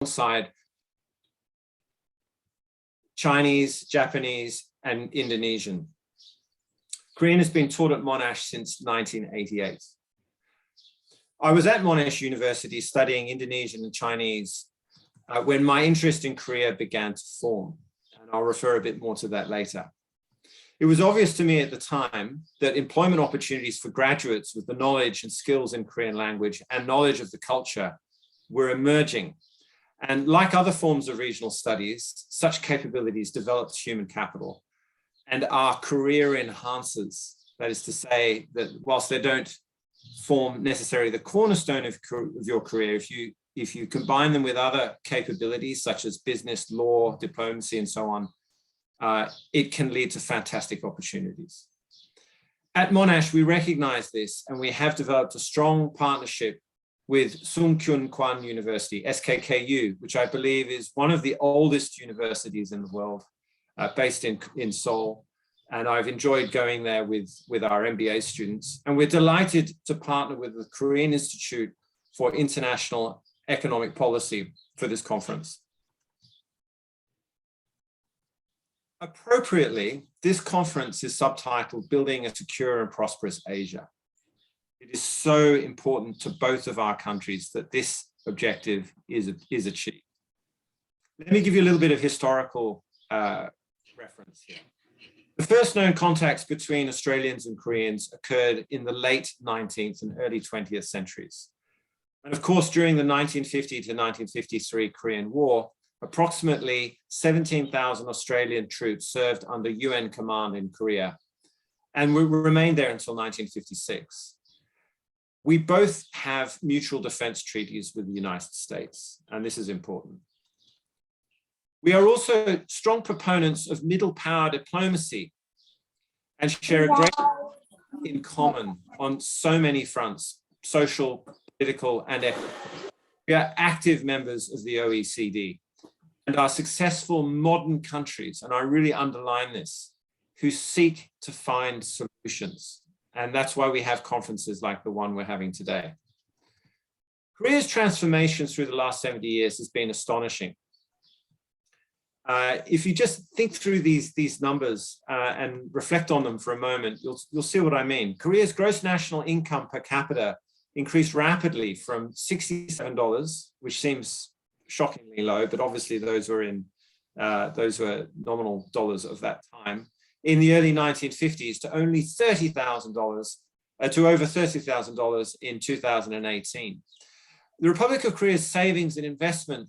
alongside Chinese, Japanese, and Indonesian. Korean has been taught at Monash since 1988. I was at Monash University studying Indonesian and Chinese when my interest in Korea began to form, and I'll refer a bit more to that later. It was obvious to me at the time that employment opportunities for graduates with the knowledge and skills in Korean language and knowledge of the culture were emerging. And like other forms of regional studies, such capabilities developed human capital and are career enhancers. That is to say that whilst they don't form necessarily the cornerstone of your career, if you combine them with other capabilities such as business, law, diplomacy, and so on, it can lead to fantastic opportunities. At Monash, we recognize this, and we have developed a strong partnership with Sungkyun Kwan University, SKKU, which I believe is one of the oldest universities in the world, based in Seoul. And I've enjoyed going there with our MBA students. And we're delighted to partner with the Korean Institute for International Economic Policy for this conference. Appropriately, this conference is subtitled Building a Secure and Prosperous Asia. It is so important to both of our countries that this objective is achieved. Let me give you a little bit of historical reference here. The first known contacts between Australians and Koreans occurred in the late 19th and early 20th centuries. And of course, during the 1950 to 1953 Korean War, approximately 17,000 Australian troops served under UN command in Korea and remained there until 1956. We both have mutual defense treaties with the United States, and this is important. We are also strong proponents of middle power diplomacy and share a great in common on so many fronts, social, political, and economic. We are active members of the OECD and are successful modern countries, and I really underline this, who seek to find solutions. And that's why we have conferences like the one we're having today. Korea's transformation through the last 70 years has been astonishing. If you just think through these numbers and reflect on them for a moment, you'll see what I mean. Korea's gross national income per capita increased rapidly from $67, which seems shockingly low, but obviously those were nominal dollars of that time, in the early 1950s to only $30,000, to over $30,000 in 2018. The Republic of Korea's savings and investment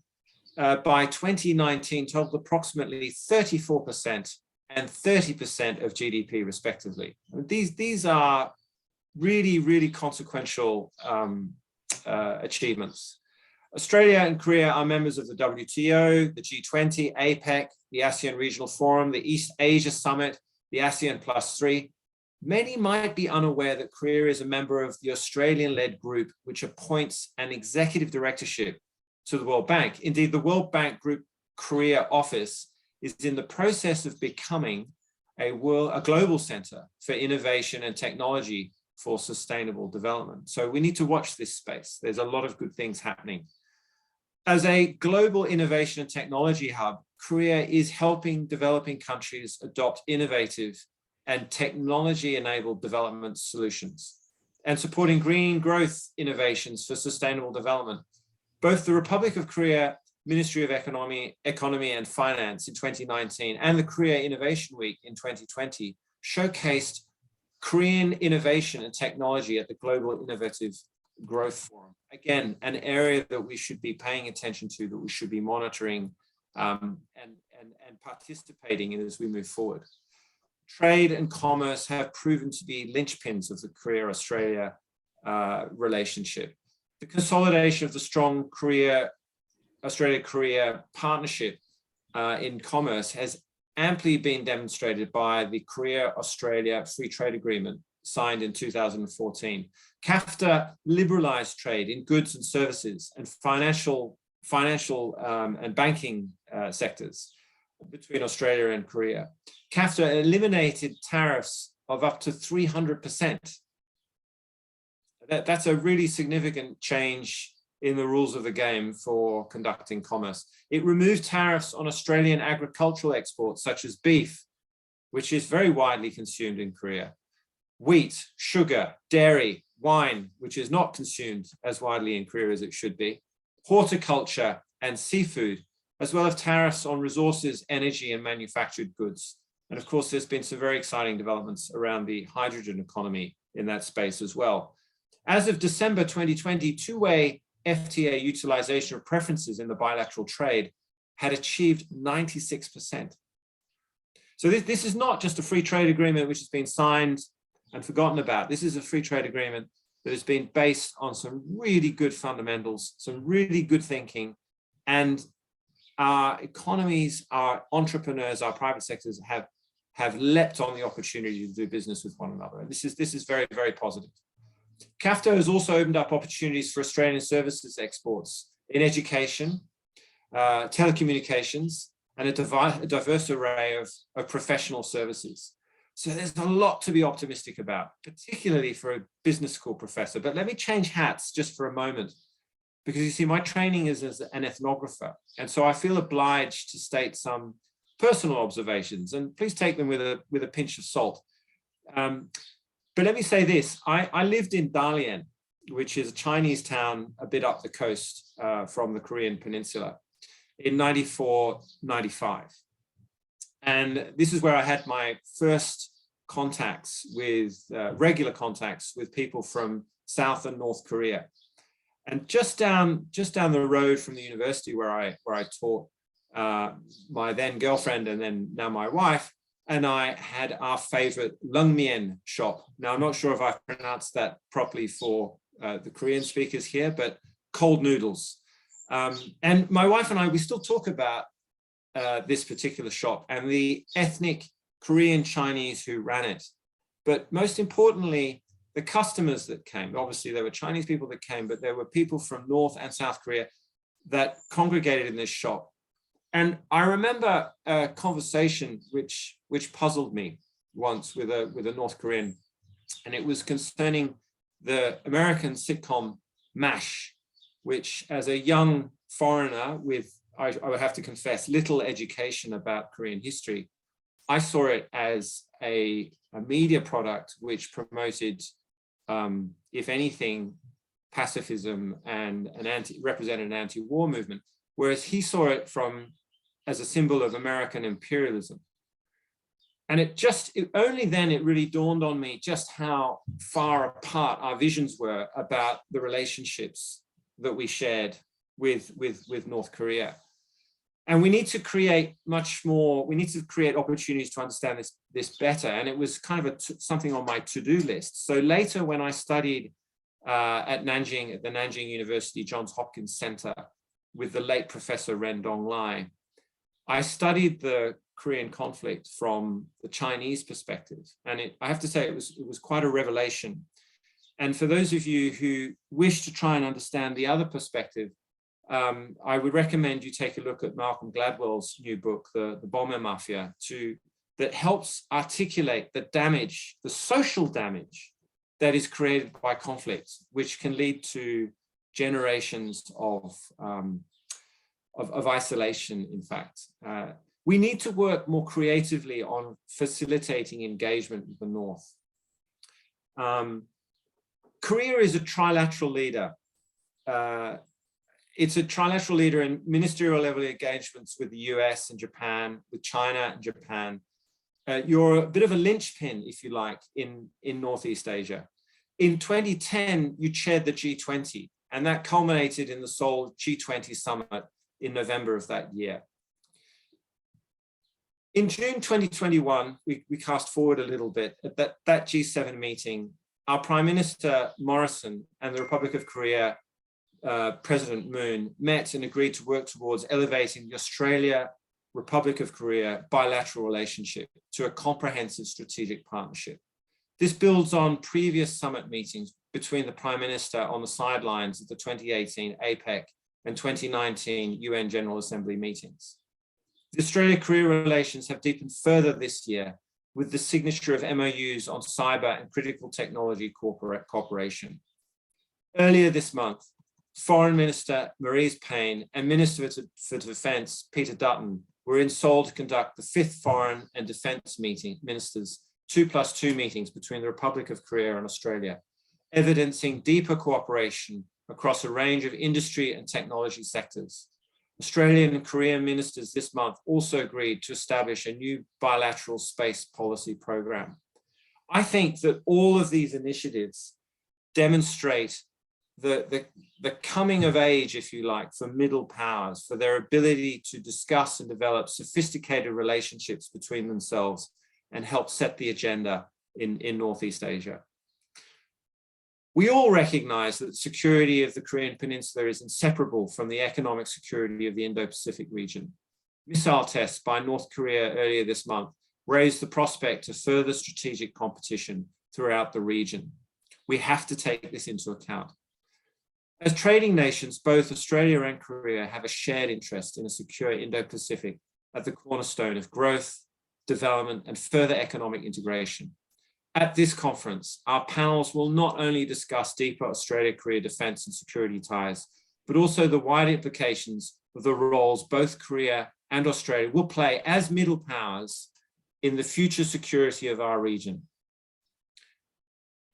by 2019 totaled approximately 34% and 30% of GDP respectively. These are really, really consequential achievements. Australia and Korea are members of the WTO, the G20, APEC, the ASEAN Regional Forum, the East Asia Summit, the ASEAN +3. Many might be unaware that Korea is a member of the Australian-led group, which appoints an executive directorship to the World Bank. Indeed, the World Bank Group Korea office is in the process of becoming a global center for innovation and technology for sustainable development. So we need to watch this space. There's a lot of good things happening. As a global innovation and technology hub, Korea is helping developing countries adopt innovative and technology-enabled development solutions and supporting green growth innovations for sustainable development. Both the Republic of Korea Ministry of Economy and Finance in 2019 and the Korea Innovation Week in 2020 showcased Korean innovation and technology at the Global Innovative Growth Forum. Again, an area that we should be paying attention to, that we should be monitoring and participating in as we move forward. Trade and commerce have proven to be linchpins of the Korea-Australia relationship. The consolidation of the strong Australia-Korea partnership in commerce has amply been demonstrated by the Korea-Australia Free Trade Agreement signed in 2014. CAFTA liberalized trade in goods and services and financial and banking sectors between Australia and Korea. CAFTA eliminated tariffs of up to 300%. That's a really significant change in the rules of the game for conducting commerce. It removed tariffs on Australian agricultural exports, such as beef, which is very widely consumed in Korea, wheat, sugar, dairy, wine, which is not consumed as widely in Korea as it should be, horticulture and seafood, as well as tariffs on resources, energy, and manufactured goods. And of course, there's been some very exciting developments around the hydrogen economy in that space as well. As of December 2020, two-way FTA utilization of preferences in the bilateral trade had achieved 96%. So this is not just a free trade agreement which has been signed and forgotten about. This is a free trade agreement that has been based on some really good fundamentals, some really good thinking, and our economies, our entrepreneurs, our private sectors have leapt on the opportunity to do business with one another. And this is very, very positive. CAFTA has also opened up opportunities for Australian services exports in education, telecommunications, and a diverse array of professional services. So there's a lot to be optimistic about, particularly for a business school professor. But let me change hats just for a moment, because you see, my training is as an ethnographer. And so I feel obliged to state some personal observations, and please take them with a pinch of salt. But let me say this, I lived in Dalian, which is a Chinese town a bit up the coast from the Korean peninsula in 94, 95. And this is where I had my first contacts with, regular contacts with people from South and North Korea. And just down the road from the university where I taught, my then girlfriend and then now my wife and I had our favorite lungmian shop. Now, I'm not sure if I've pronounced that properly for the Korean speakers here, but cold noodles. And my wife and I, we still talk about this particular shop and the ethnic Korean Chinese who ran it. But most importantly, the customers that came. Obviously, there were Chinese people that came, but there were people from North and South Korea that congregated in this shop. And I remember a conversation which puzzled me once with a North Korean, and it was concerning the American sitcom MASH, which as a young foreigner with, I would have to confess, little education about Korean history, I saw it as a media product which promoted, if anything, pacifism and represented an anti-war movement, whereas he saw it as a symbol of American imperialism. And only then it really dawned on me just how far apart our visions were about the relationships that we shared with North Korea. And we need to create much more, we need to create opportunities to understand this better. And it was kind of something on my to-do list. So later when I studied at Nanjing, at the Nanjing University Johns Hopkins Center with the late Professor Ren Donglai, I studied the Korean conflict from the Chinese perspective. And I have to say, it was quite a revelation. And for those of you who wish to try and understand the other perspective, I would recommend you take a look at Malcolm Gladwell's new book, The Bomber Mafia, that helps articulate the damage, the social damage that is created by conflict, which can lead to generations of isolation, in fact. We need to work more creatively on facilitating engagement with the North. Korea is a trilateral leader. It's a trilateral leader in ministerial level engagements with the US and Japan, with China and Japan. You're a bit of a linchpin, if you like, in Northeast Asia. In 2010, you chaired the G20, and that culminated in the Seoul G20 summit in November of that year. In June 2021, we cast forward a little bit. At that G7 meeting, our Prime Minister Morrison and the Republic of Korea President Moon met and agreed to work towards elevating the Australia-Republic of Korea bilateral relationship to a comprehensive strategic partnership. This builds on previous summit meetings between the Prime Minister on the sidelines of the 2018 APEC and 2019 UN General Assembly meetings. The Australia-Korea relations have deepened further this year with the signature of MOUs on cyber and critical technology cooperation. Earlier this month, Foreign Minister Marise Payne and Minister for Defence Peter Dutton were in Seoul to conduct the 5th Foreign and Defence Ministers 2+2 meetings between the Republic of Korea and Australia, evidencing deeper cooperation across a range of industry and technology sectors. Australian and Korean ministers this month also agreed to establish a new bilateral space policy program. I think that all of these initiatives demonstrate the coming of age, if you like, for middle powers, for their ability to discuss and develop sophisticated relationships between themselves and help set the agenda in Northeast Asia. We all recognize that the security of the Korean Peninsula is inseparable from the economic security of the Indo-Pacific region. Missile tests by North Korea earlier this month raised the prospect of further strategic competition throughout the region. We have to take this into account. As trading nations, both Australia and Korea have a shared interest in a secure Indo-Pacific at the cornerstone of growth, development, and further economic integration. At this conference, our panels will not only discuss deeper Australia-Korea defence and security ties, but also the wider implications of the roles both Korea and Australia will play as middle powers in the future security of our region.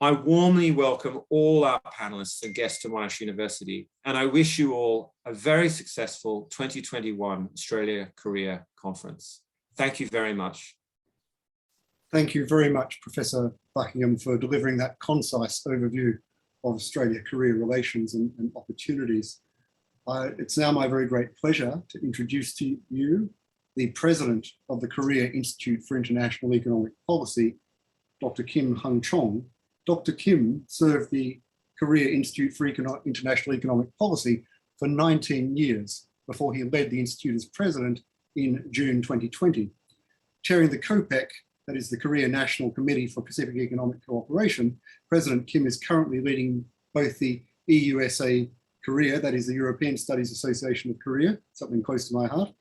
I warmly welcome all our panelists and guests to Monash University, and I wish you all a very successful 2021 Australia-Korea conference. Thank you very much. Thank you very much, Professor Buckingham, for delivering that concise overview of Australia-Korea relations and opportunities. It's now my very great pleasure to introduce to you the President of the Korea Institute for International Economic Policy, Dr. Kim Heungchung. Dr. Kim served the Korea Institute for International Economic Policy for 19 years before he led the Institute as President in June 2020. Chairing the KOPEC, that is the Korea National Committee for Pacific Economic Cooperation, President Kim is currently leading both the EUSA Korea, that is the European Studies Association of Korea, something close to my heart,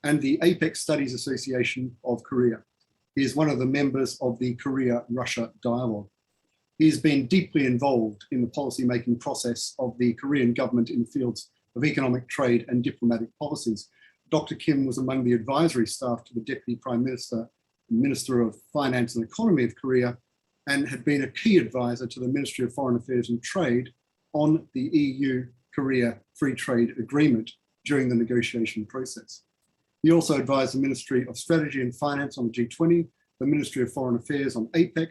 and the APEC Studies Association of Korea. He is one of the members of the Korea-Russia Dialogue. He has been deeply involved in the policy-making process of the Korean government in the fields of economic, trade, and diplomatic policies. Dr. Kim was among the advisory staff to the Deputy Prime Minister, Minister of Finance and Economy of Korea, and had been a key advisor to the Ministry of Foreign Affairs and Trade on the EU-Korea Free Trade Agreement during the negotiation process. He also advised the Ministry of Strategy and Finance on the G20, the Ministry of Foreign Affairs on APEC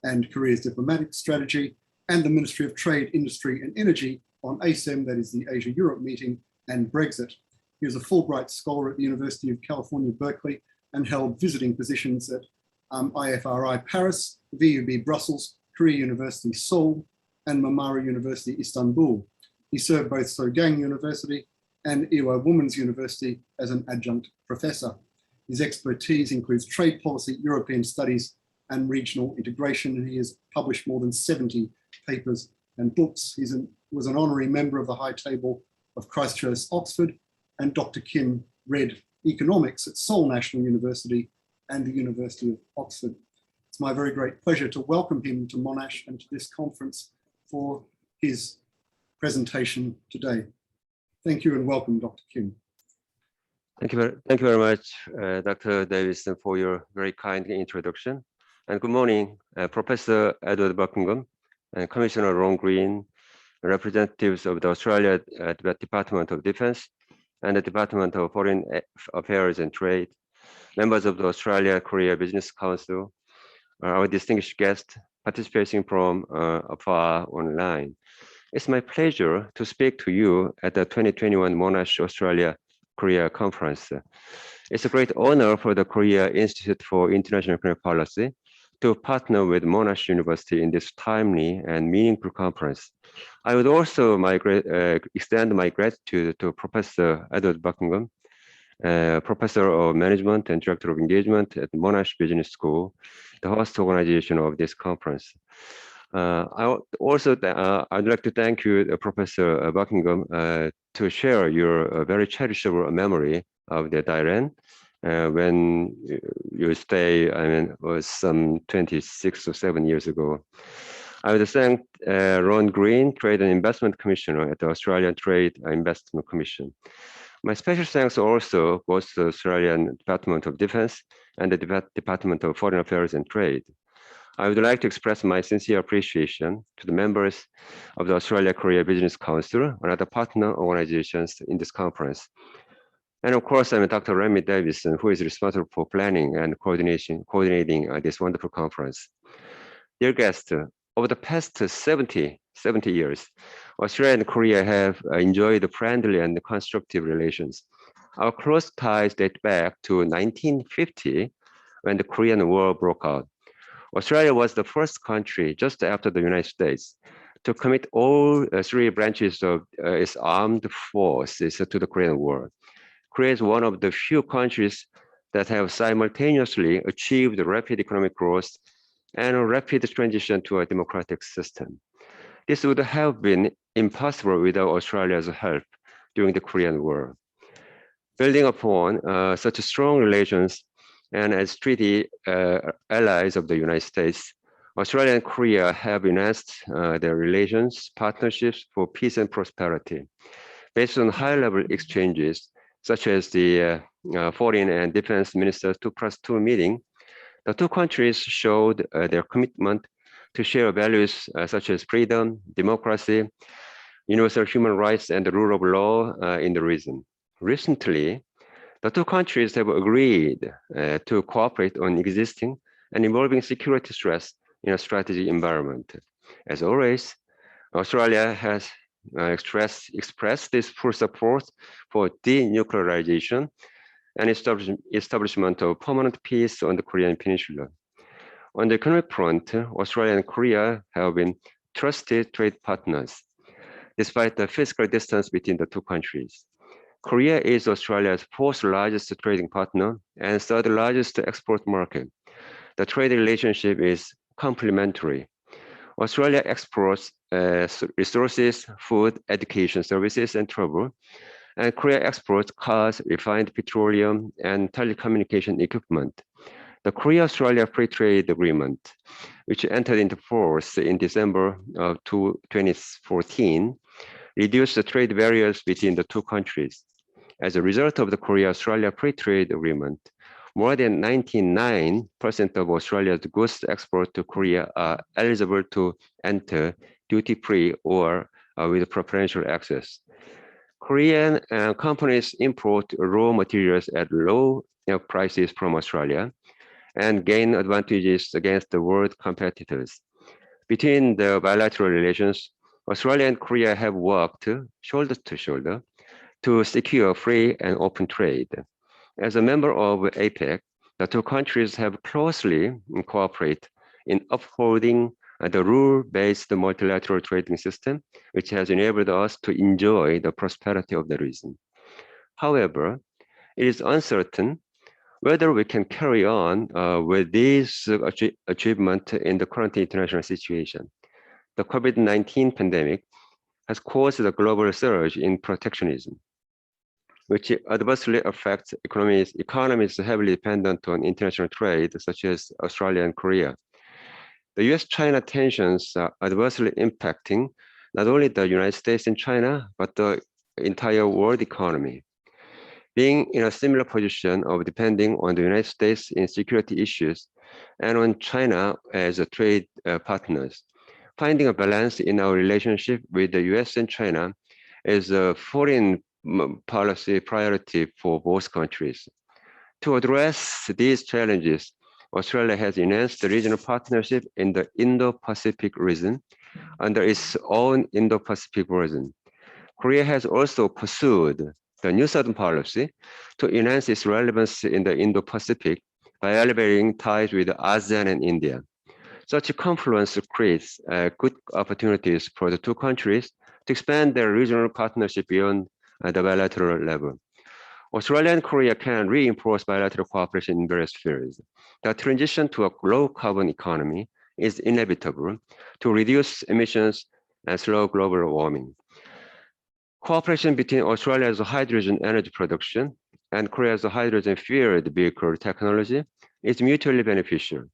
and Korea's diplomatic strategy, and the Ministry of Trade, Industry and Energy on ASEM, that is the Asia-Europe meeting, and Brexit. He was a Fulbright Scholar at the University of California, Berkeley, and held visiting positions at IFRI Paris, VUB Brussels, Korea University Seoul, and Marmara University Istanbul. He served both Sogang University and Ewha Women's University as an adjunct professor. His expertise includes trade policy, European studies, and regional integration, and he has published more than 70 papers and books. He was an honorary member of the High Table of Christchurch, Oxford, and Dr. Kim read economics at Seoul National University and the University of Oxford. It's my very great pleasure to welcome him to Monash and to this conference for his presentation today. Thank you and welcome, Dr. Kim. Thank you very much, Dr. Davison, for your very kind introduction. And good morning, Professor Edward Buckingham and Commissioner Ron Green, representatives of the Australia Department of Defence and the Department of Foreign Affairs and Trade, members of the Australia-Korea Business Council, our distinguished guests participating from afar online. It's my pleasure to speak to you at the 2021 Monash Australia-Korea Conference. It's a great honor for the Korea Institute for International Economic Policy to partner with Monash University in this timely and meaningful conference. I would also extend my gratitude to Professor Edward Buckingham, Professor of Management and Director of Engagement at Monash Business School, the host organization of this conference. I'd like to thank you, Professor Buckingham, to share your very cherishable memory of the Dairen when you stay, was some 26 or 7 years ago. I would thank Ron Green, Trade and Investment Commissioner at the Australian Trade and Investment Commission. My special thanks also goes to the Australian Department of Defense and the Department of Foreign Affairs and Trade. I would like to express my sincere appreciation to the members of the Australia-Korea Business Council and other partner organizations in this conference. And of course, I'm Dr. Remy Davison, who is responsible for planning and coordinating this wonderful conference. Dear guests, over the past 70 years, Australia and Korea have enjoyed friendly and constructive relations. Our close ties date back to 1950, when the Korean War broke out. Australia was the first country, just after the United States, to commit all three branches of its armed forces to the Korean War. Korea is one of the few countries that have simultaneously achieved rapid economic growth and a rapid transition to a democratic system. This would have been impossible without Australia's help during the Korean War. Building upon such strong relations and as treaty allies of the United States, Australia and Korea have enhanced their relations, partnerships for peace and prosperity. Based on high-level exchanges, such as the Foreign and Defense Ministers 2+2 meeting, the two countries showed their commitment to share values such as freedom, democracy, universal human rights, and the rule of law in the region. Recently, the two countries have agreed to cooperate on existing and evolving security threats in a strategic environment. As always, Australia has expressed its full support for denuclearization and establishment of permanent peace on the Korean Peninsula. On the economic front, Australia and Korea have been trusted trade partners, despite the physical distance between the two countries. Korea is Australia's fourth largest trading partner and third largest export market. The trade relationship is complementary. Australia exports resources, food, education services, and travel, and Korea exports cars, refined petroleum, and telecommunication equipment. The Korea-Australia Free Trade Agreement, which entered into force in December of 2014, reduced the trade barriers between the two countries. As a result of the Korea-Australia Free Trade Agreement, more than 99% of Australia's goods export to Korea are eligible to enter duty-free or with preferential access. Korean companies import raw materials at low prices from Australia and gain advantages against the world competitors. Between the bilateral relations, Australia and Korea have worked shoulder to shoulder to secure free and open trade. As a member of APEC, the two countries have closely cooperated in upholding the rule-based multilateral trading system, which has enabled us to enjoy the prosperity of the region. However, it is uncertain whether we can carry on with this achievement in the current international situation. The COVID-19 pandemic has caused a global surge in protectionism, which adversely affects economies heavily dependent on international trade, such as Australia and Korea. The US-China tensions are adversely impacting not only the United States and China, but the entire world economy. Being in a similar position of depending on the United States in security issues and on China as a trade partners, finding a balance in our relationship with the US and China is a foreign policy priority for both countries. To address these challenges, Australia has enhanced the regional partnership in the Indo-Pacific region under its own Indo-Pacific version. Korea has also pursued the New Southern policy to enhance its relevance in the Indo-Pacific by elevating ties with ASEAN and India. Such a confluence creates good opportunities for the two countries to expand their regional partnership beyond the bilateral level. Australia and Korea can reinforce bilateral cooperation in various fields. The transition to a low-carbon economy is inevitable to reduce emissions and slow global warming. Cooperation between Australia's hydrogen energy production and Korea's hydrogen fueled vehicle technology is mutually beneficial.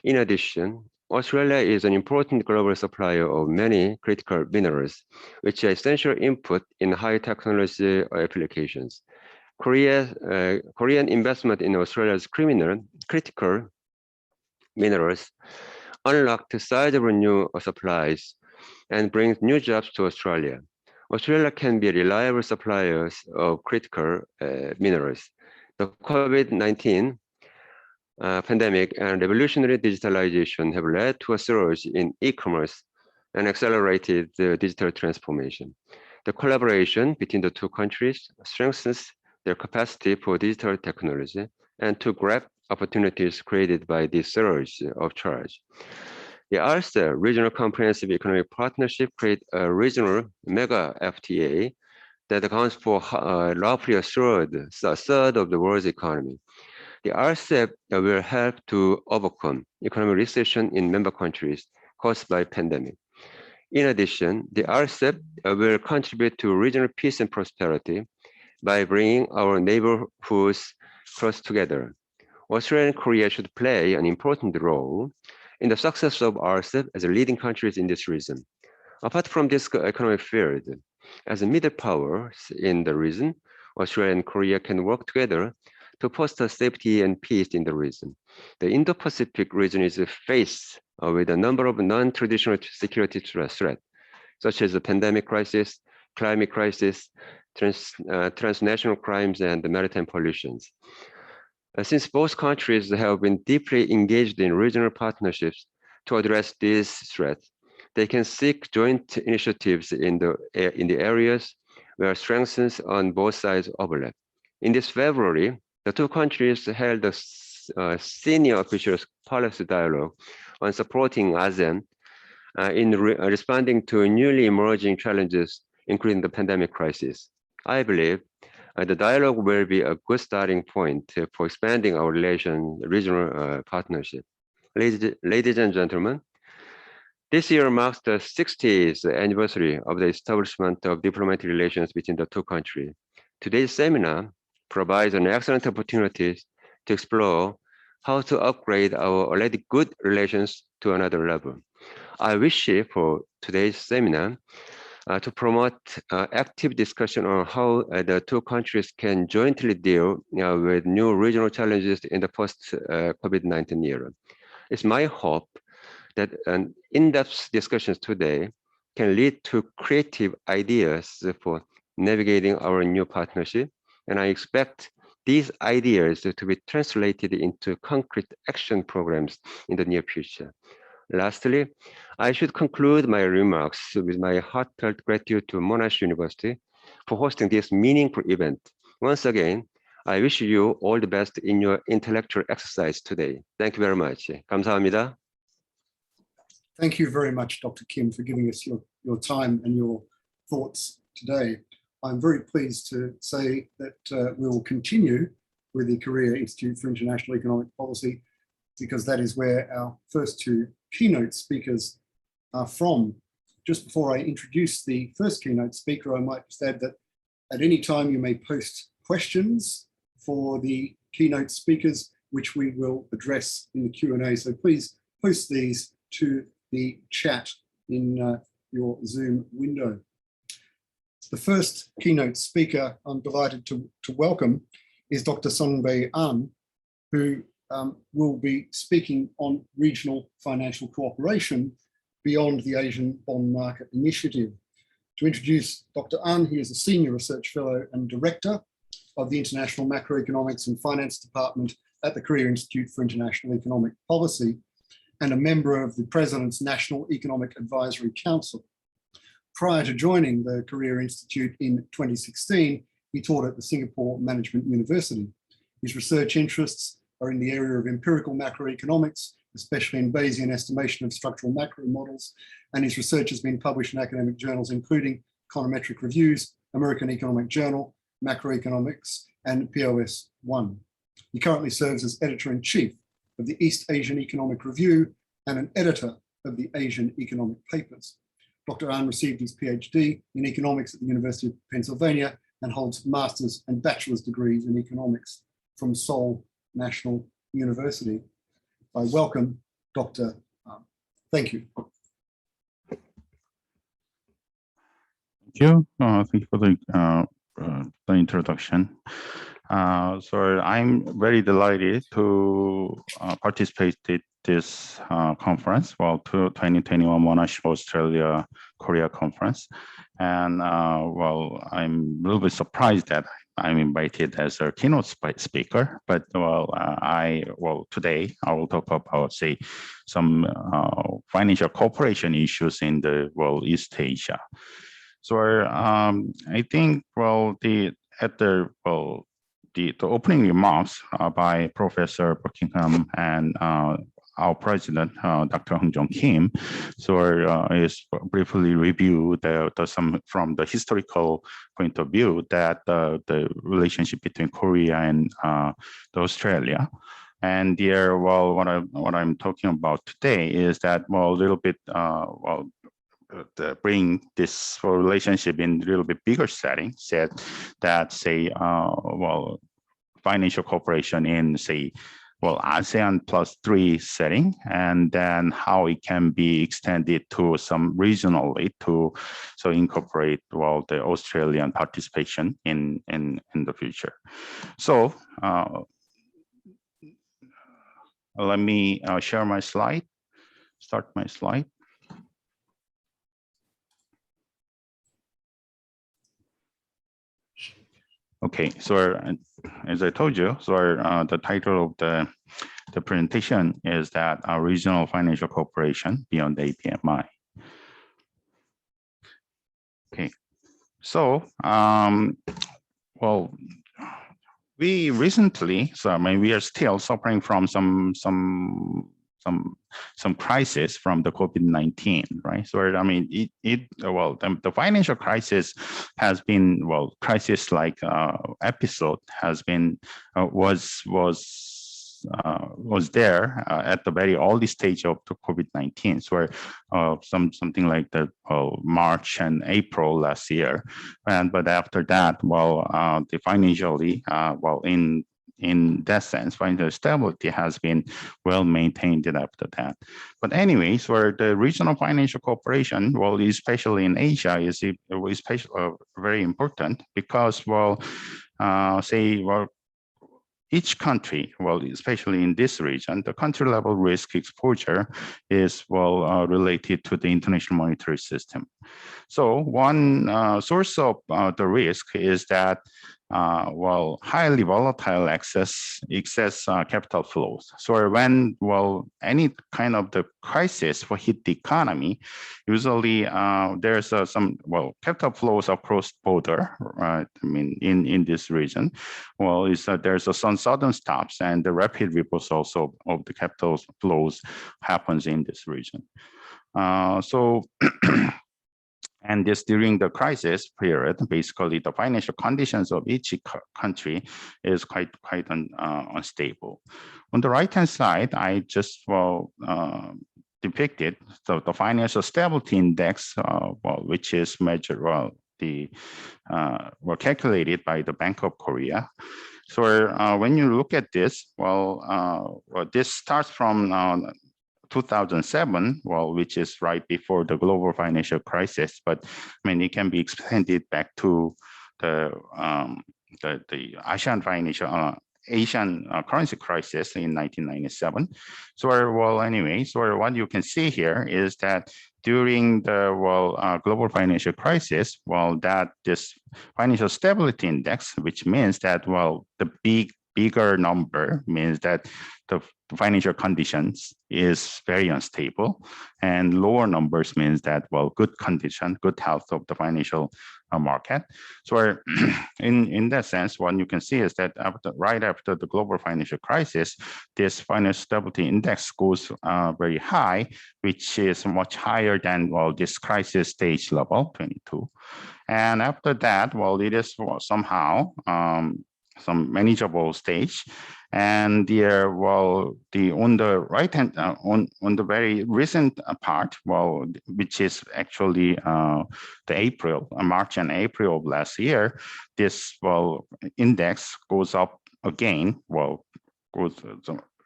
In addition, Australia is an important global supplier of many critical minerals, which are essential input in high technology applications. Korean investment in Australia's critical minerals unlocked sizable new supplies and brings new jobs to Australia. Australia can be reliable suppliers of critical minerals. The COVID-19 pandemic and revolutionary digitalization have led to a surge in e-commerce and accelerated the digital transformation. The collaboration between the two countries strengthens their capacity for digital technology and to grab opportunities created by this surge of charge. The RCEP, Regional Comprehensive Economic Partnership, create a regional mega FTA that accounts for roughly a third of the world's economy. The RCEP will help to overcome economic recession in member countries caused by pandemic. In addition, the RCEP will contribute to regional peace and prosperity by bringing our neighborhoods close together. Australia and Korea should play an important role in the success of RCEP as leading countries in this region. Apart from this economic field, as a middle powers in the region, Australia and Korea can work together to foster safety and peace in the region. The Indo-Pacific region is faced with a number of non-traditional security threats, such as the pandemic crisis, climate crisis, transnational crimes, and maritime pollutions. Since both countries have been deeply engaged in regional partnerships to address these threats, they can seek joint initiatives in the areas where strengths on both sides overlap. In this February, the two countries held a senior officials policy dialogue on supporting ASEAN in responding to newly emerging challenges, including the pandemic crisis. I believe the dialogue will be a good starting point for expanding our regional partnership. Ladies and gentlemen, this year marks the 60th anniversary of the establishment of diplomatic relations between the two countries. Today's seminar provides an excellent opportunity to explore how to upgrade our already good relations to another level. I wish for today's seminar to promote active discussion on how the two countries can jointly deal with new regional challenges in the post-COVID-19 era. It's my hope that an in-depth discussions today can lead to creative ideas for navigating our new partnership, and I expect these ideas to be translated into concrete action programs in the near future. Lastly, I should conclude my remarks with my heartfelt gratitude to Monash University for hosting this meaningful event. Once again, I wish you all the best in your intellectual exercise today. Thank you very much. 감사합니다. Thank you very much, Dr. Kim, for giving us your time and your thoughts today. I'm very pleased to say that we will continue with the Korea Institute for International Economic Policy, because that is where our first two keynote speakers are from. Just before I introduce the first keynote speaker, I might just add that at any time you may post questions for the keynote speakers, which we will address in the Q&A. So please post these to the chat in your Zoom window. The first keynote speaker I'm delighted to welcome is Dr. Songbei An, who will be speaking on regional financial cooperation beyond the Asian Bond Market Initiative. To introduce Dr. An, he is a Senior Research Fellow and Director of the International Macroeconomics and Finance Department at the Korea Institute for International Economic Policy and a member of the President's National Economic Advisory Council. Prior to joining the Korea Institute in 2016, he taught at the Singapore Management University. His research interests are in the area of empirical macroeconomics, especially in Bayesian estimation of structural macro models, and his research has been published in academic journals, including Econometric Reviews, American Economic Journal, Macroeconomics, and POS 1. He currently serves as editor-in-chief of the East Asian Economic Review and an editor of the Asian Economic Papers. Dr. An received his PhD in economics at the University of Pennsylvania and holds master's and bachelor's degrees in economics from Seoul National University. I welcome Dr. Thank you. Thank you. Thank you for the introduction. So I'm very delighted to participate in this conference, well, 2021 Monash Australia Korea conference. And well, I'm a little bit surprised that I'm invited as a keynote speaker, but well, today I will talk about, say, some financial cooperation issues in the world East Asia. So I think, well, the opening remarks by Professor Buckingham and our president, Dr. Heungchung Kim, so is briefly review some from the historical point of view that the relationship between Korea and Australia. And there, well, what I'm talking about today is that, well, a little bit, bring this relationship in a little bit bigger setting, said that, say, well, financial cooperation in, say, well, ASEAN +3 setting, and then how it can be extended to some regionally to so incorporate, well, the Australian participation in the future. So let me share my slide, start my slide. Okay, so as I told you, so the title of the presentation is that regional financial cooperation beyond APMI. Okay, so well, we recently, so I mean, we are still suffering from some crisis from the COVID-19, right? So I mean, well, the financial crisis has been, well, crisis like episode has been was there at the very early stage of the COVID-19, so something like the March and April last year, but after that, well, the financially, well, in that sense, financial stability has been well maintained after that. But anyways, where the regional financial cooperation, well, especially in Asia, is especially very important because, well, say, well, each country, well, especially in this region, the country level risk exposure is, well, related to the international monetary system. So one source of the risk is that, well, highly volatile excess capital flows. So when, well, any kind of the crisis will hit the economy, usually there's some, well, capital flows across border, right? I mean, in this region, well, there's some sudden stops and the rapid reversal of the capital flows happens in this region. So and this during the crisis period, basically the financial conditions of each country is quite unstable. On the right-hand side, I just, well, depicted the financial stability index, well, which is measured, well, were calculated by the Bank of Korea. So when you look at this, well, this starts from 2007, well, which is right before the global financial crisis, but I mean, it can be extended back to the Asian currency crisis in 1997. So, well, anyway, so what you can see here is that during the, well, global financial crisis, well, that this financial stability index, which means that, well, the bigger number means that the financial conditions is very unstable, and lower numbers means that, well, good condition, good health of the financial market. So in that sense, what you can see is that right after the global financial crisis, this financial stability index goes very high, which is much higher than, well, this crisis stage level 22. And after that, well, it is, well, somehow some manageable stage. And there, well, on the right hand, on the very recent part, well, which is actually the March and April of last year, this, well, index goes up again, well, goes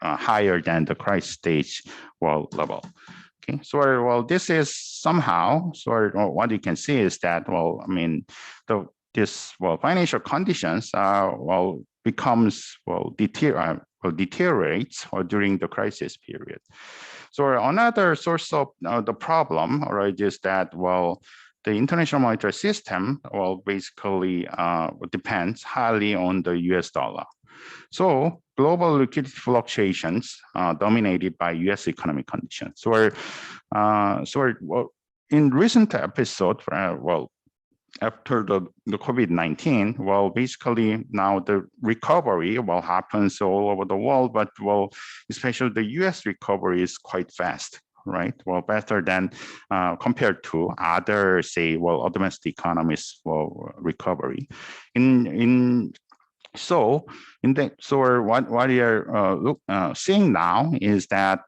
higher than the crisis stage, well, level. Okay, so well, this is somehow, so what you can see is that, well, I mean, this financial conditions becomes deteriorates during the crisis period. So another source of the problem, right, is that, well, the international monetary system, basically depends highly on the US dollar. So global liquidity fluctuations dominated by US economic conditions. So in recent episode, after the COVID-19, basically now the recovery happens all over the world, but especially the US recovery is quite fast, right? Better than compared to other, say, domestic economies recovery. So what we are seeing now is that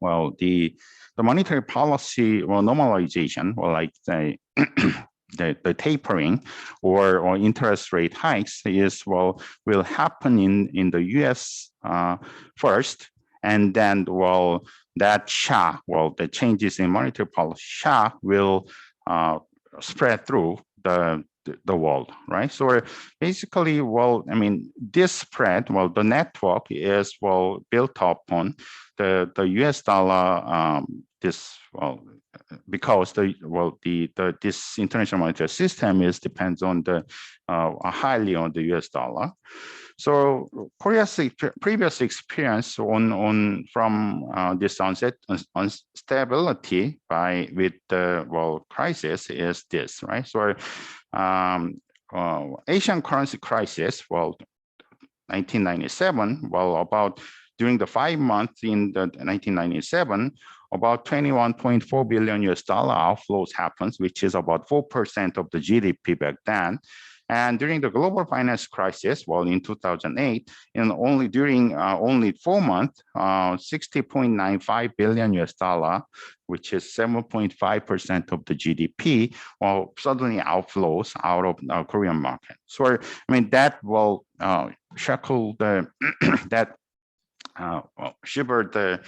the monetary policy normalization, like the tapering or interest rate hikes will happen in the US first, and then that shock, the changes in monetary policy shock will spread through the world, right? So basically, I mean, this spread, the network is built upon the US dollar. Because this international monetary system depends on highly on the US dollar. So Korea's previous experience from this instability with the crisis is this, right? So Asian currency crisis, 1997, about during the 5 months in the 1997, about 21.4 billion US dollar outflows happens, which is about 4% of the GDP back then. And during the global finance crisis, in 2008, and only 4 months, 60.95 billion US dollar, which is 7.5% of the GDP, suddenly outflows out of the Korean market. So I mean that will shackle that shivered the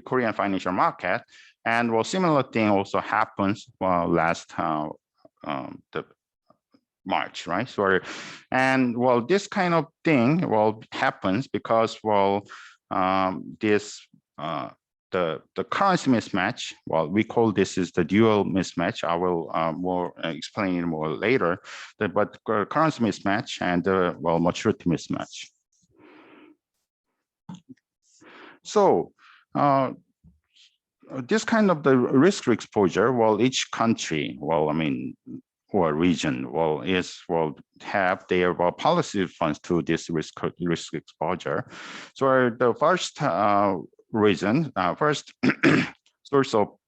Korean financial market, and similar thing also happens last the March, right? So, and this kind of thing happens because this the currency mismatch. We call this is the dual mismatch. I will more explain it more later. But currency mismatch and maturity mismatch. So this kind of the risk exposure, each country, I mean, or region, have their policy funds to this risk exposure. So the first reason, first source of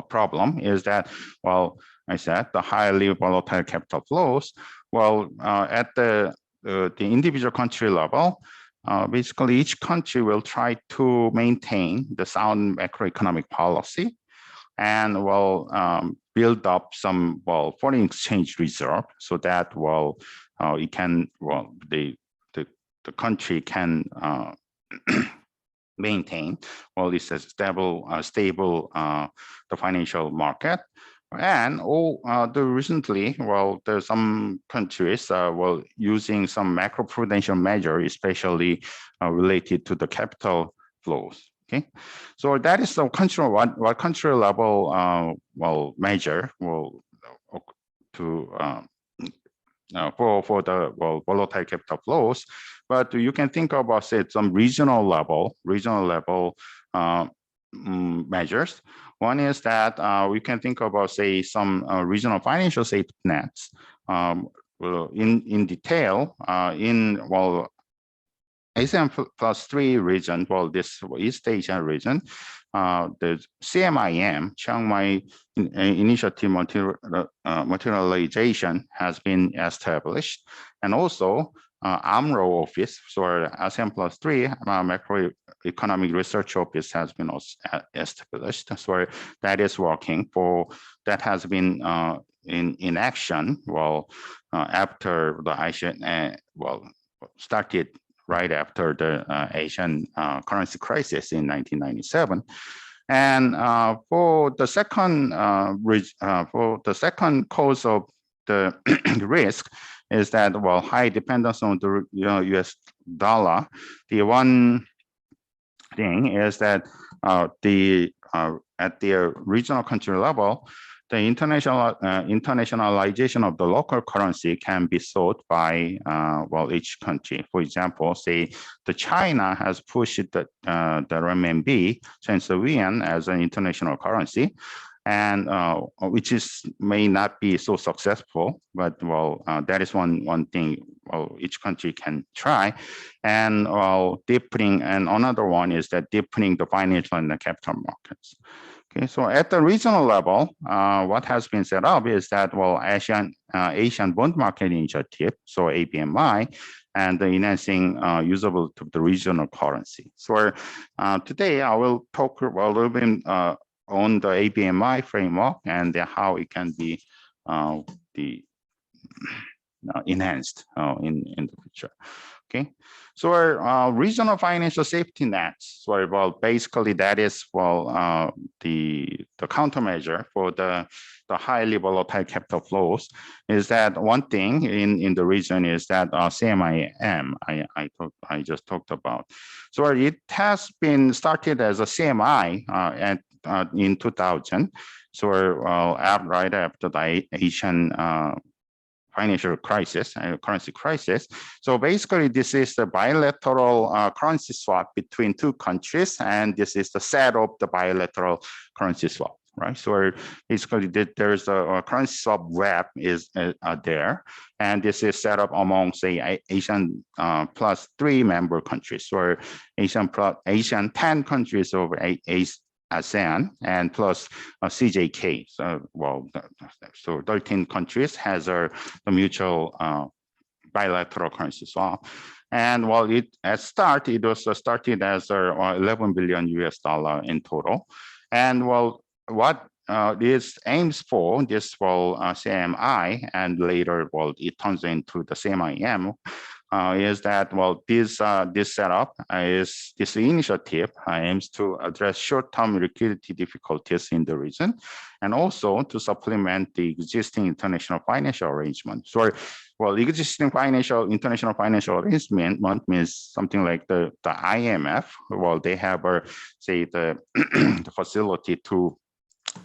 problem is that, I said the highly volatile capital flows. At the individual country level, basically each country will try to maintain the sound macroeconomic policy and build up some foreign exchange reserve so that it can the country can maintain this stable the financial market. And recently, there's some countries using some macroprudential measure, especially related to the capital flows. Okay, so that is the country what country level measure to for the volatile capital flows, but you can think about say some regional level measures. One is that we can think about say some regional financial safety nets in detail in ASEAN +3 region, this East Asian region, the CMIM, Chiang Mai Initiative Materialization has been established, and also AMRO office, so ASEAN +3 macroeconomic research office has been established. So that is working that has been in action after the ASEAN started right after the Asian currency crisis in 1997. And for the second cause of the risk is that, well, high dependence on the US dollar. The one thing is that at the regional country level, the internationalization of the local currency can be sought by well, each country. For example, say the China has pushed the renminbi, Chinese yuan, as an international currency, and which may not be so successful, but well, that is one thing each country can try. And deepening, and another one is that deepening the financial and the capital markets. Okay, so at the regional level, what has been set up is that, well, Asian Bond Market Initiative, so ABMI, and the enhancing usability of the regional currency. So today I will talk a little bit on the ABMI framework and how it can be enhanced in the future. Okay, so regional financial safety nets. So well, basically that is, well, the countermeasure for the highly volatile capital flows is that one thing in the region is that CMIM I just talked about. So it has been started as a CMI in 2000. So right after the Asian financial crisis, currency crisis. So basically, this is the bilateral currency swap between two countries, and this is the set of the bilateral currency swap, right? So basically, there's a currency swap web is there, and this is set up among, say, Asian plus 3 member countries, or Asian 10 countries over ASEAN and plus CJK. So, well, so 13 countries has the mutual bilateral currency swap. And while it was started as 11 billion US dollar in total. And well, what this aims for, this CMI, and later, well, it turns into the CMIM, is that, well, this setup this initiative aims to address short-term liquidity difficulties in the region, and also to supplement the existing international financial arrangement. So, well, existing international financial arrangement means something like the IMF. Well, they have say the facility to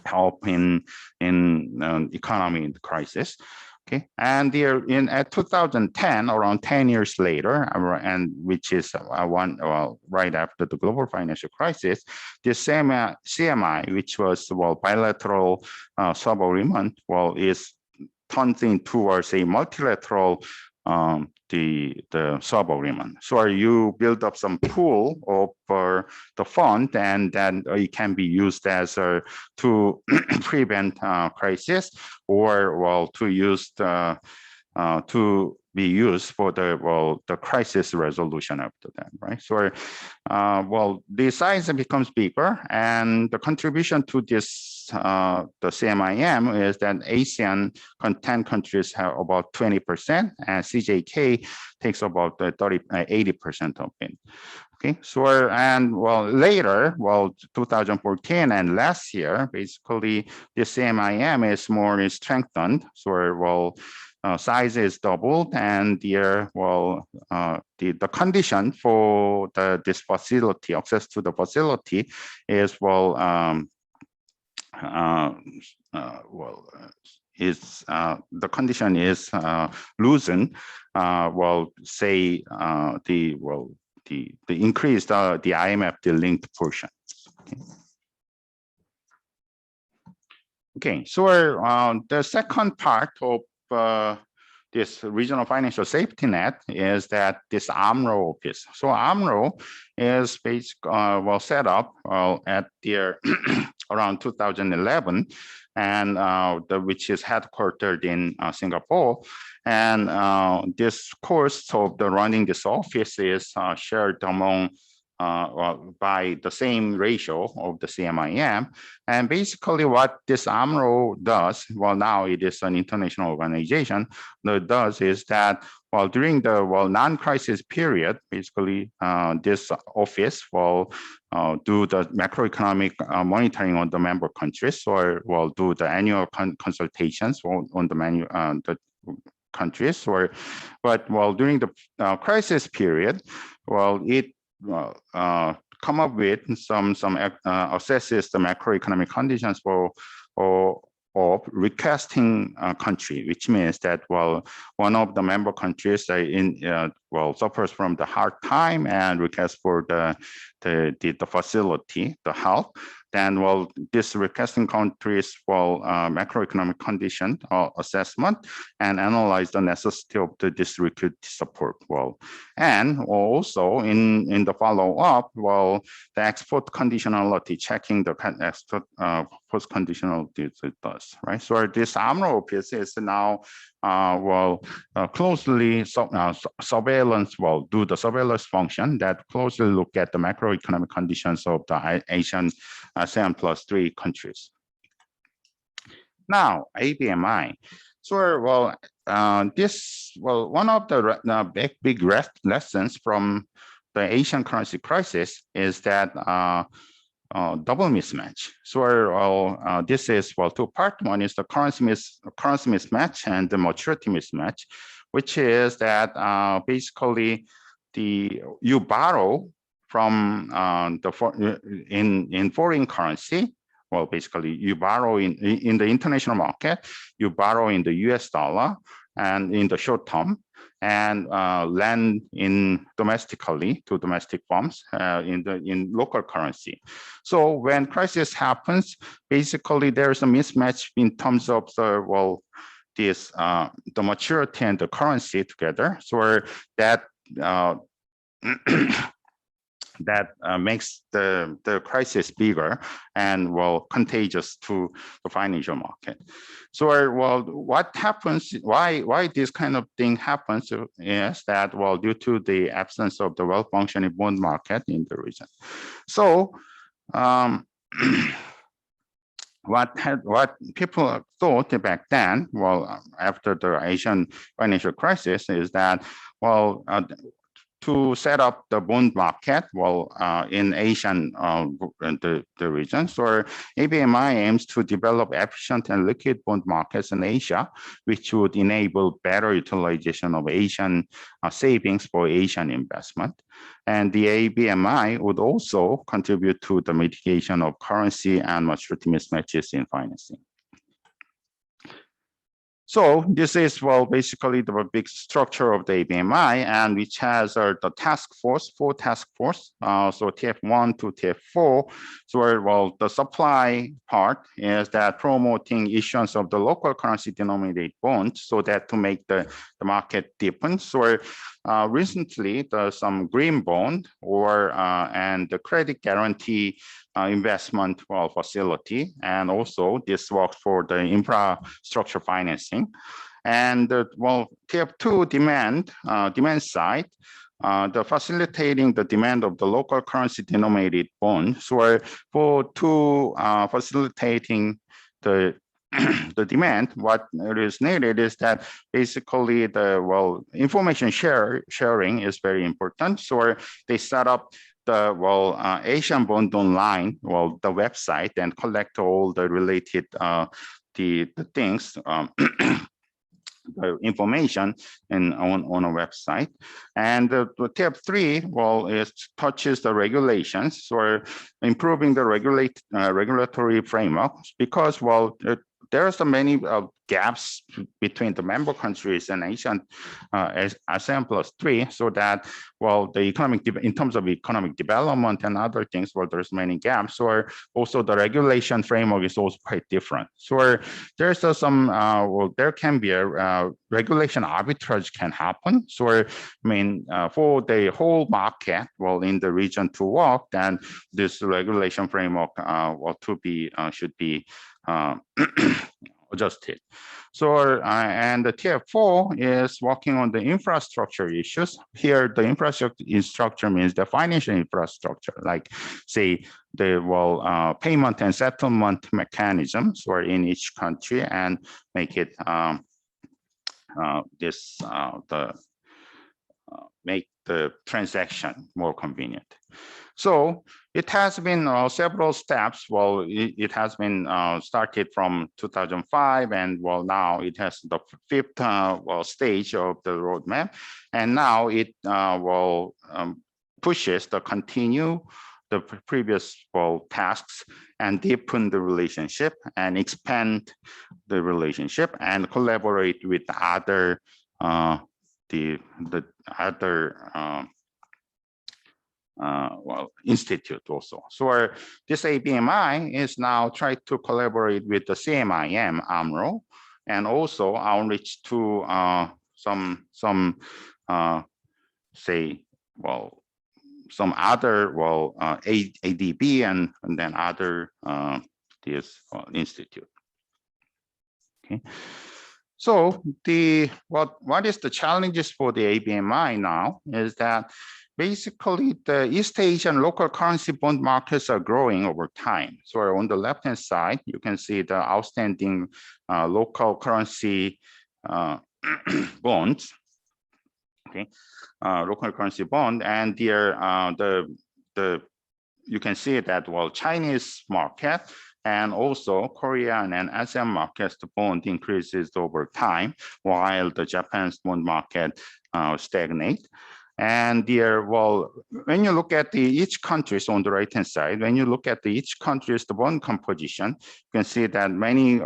help in economy in the crisis. Okay, and at 2010, around 10 years later, and which is right after the global financial crisis, this CMI, which was, well, bilateral swap agreement, well, is turned into a multilateral the swap agreement. So you build up some pool of the fund, and then it can be used as to prevent crisis, or, well, to use to be used for the crisis resolution after that, right? So, well, the size becomes bigger, and the contribution to this the CMIM is that ASEAN 10 countries have about 20%, and CJK takes about 80% of it. Okay, so, and well, later, well, 2014 and last year, basically the CMIM is more strengthened. So, well, size is doubled, and the condition for this facility, access to the facility, is, well, the condition is loosened. Well, say the increase the IMF linked portion. Okay, so the second part of this regional financial safety net is that this AMRO office. So AMRO is basically set up at the around 2011, and which is headquartered in Singapore. And this cost of running this office is shared among by the same ratio of the CMIM. And basically what this AMRO does, well, now it is an international organization, that does is that, well, during the non-crisis period, basically this office will do the macroeconomic monitoring on the member countries, or will do the annual consultations on the countries, but during the crisis period, it come up with some assesses the macroeconomic conditions of requesting country, which means that one of the member countries suffers from the hard time and requests for the facility, the help, then this requesting countries macroeconomic condition assessment and analyze the necessity of the distributed support. And also in the follow-up, the export conditionality, checking the export post conditionality it does, right? So this AMRO office is now closely surveillance, do the surveillance function that closely look at the macroeconomic conditions of the Asian ASEAN +3 countries. Now, ABMI. So, one of the big lessons from the Asian currency crisis is that double mismatch. So this is two parts. One is the currency mismatch and the maturity mismatch, which is that basically you borrow from in foreign currency. Basically you borrow in the international market, you borrow in the US dollar and in the short term, and lend in domestically to domestic firms in local currency. So when crisis happens, basically there's a mismatch in terms of the the maturity and the currency together. So that that makes the crisis bigger and contagious to the financial market. So what happens, why this kind of thing happens is that due to the absence of the well-functioning bond market in the region. So what people thought back then, after the Asian financial crisis, is that to set up the bond market in Asian the region. So ABMI aims to develop efficient and liquid bond markets in Asia, which would enable better utilization of Asian savings for Asian investment. And the ABMI would also contribute to the mitigation of currency and maturity mismatches in financing. So this is basically the big structure of the ABMI, and which has the four task force. So TF1 to TF4. So the supply part is that promoting issuance of the local currency denominated bonds, so that to make the market deepen. So recently some green bond and the credit guarantee investment facility, and also this works for the infrastructure financing. And TF2 demand side, the facilitating the demand of the local currency denominated bonds. So facilitating the demand, what is needed is that basically the information sharing is very important. So they set up the Asian Bond Online, the website, and collect all the related the things, the information on a website. And the tab 3 touches the regulations, so improving the regulatory framework, because there are so many gaps between the member countries and ASEAN +3, so that the in terms of economic development and other things, there's many gaps. Or also the regulation framework is also quite different. So there's some there can be a regulation arbitrage can happen. So I mean for the whole market in the region to work, then this regulation framework should be adjusted. So and the TF4 is working on the infrastructure issues. Here, the infrastructure means the financial infrastructure, like say the payment and settlement mechanisms or in each country, and make it make the transaction more convenient. So it has been several steps. Well, it has been started from 2005, and well, now it has the fifth stage of the roadmap, and now it pushes to continue the previous tasks and deepen the relationship and expand the relationship and collaborate with other institute also. So this ABMI is now trying to collaborate with the CMIM AMRO, and also outreach to some other ADB and then other this institute. Okay. So what is the challenges for the ABMI now is that basically the East Asian local currency bond markets are growing over time. So on the left-hand side, you can see the outstanding local currency bonds. Okay, local currency bond, and here you can see that Chinese market and also Korean and ASEAN markets, the bond increases over time, while the Japan's bond market stagnate. And there, when you look at each countries on the right-hand side, when you look at each country's the bond composition, you can see that in many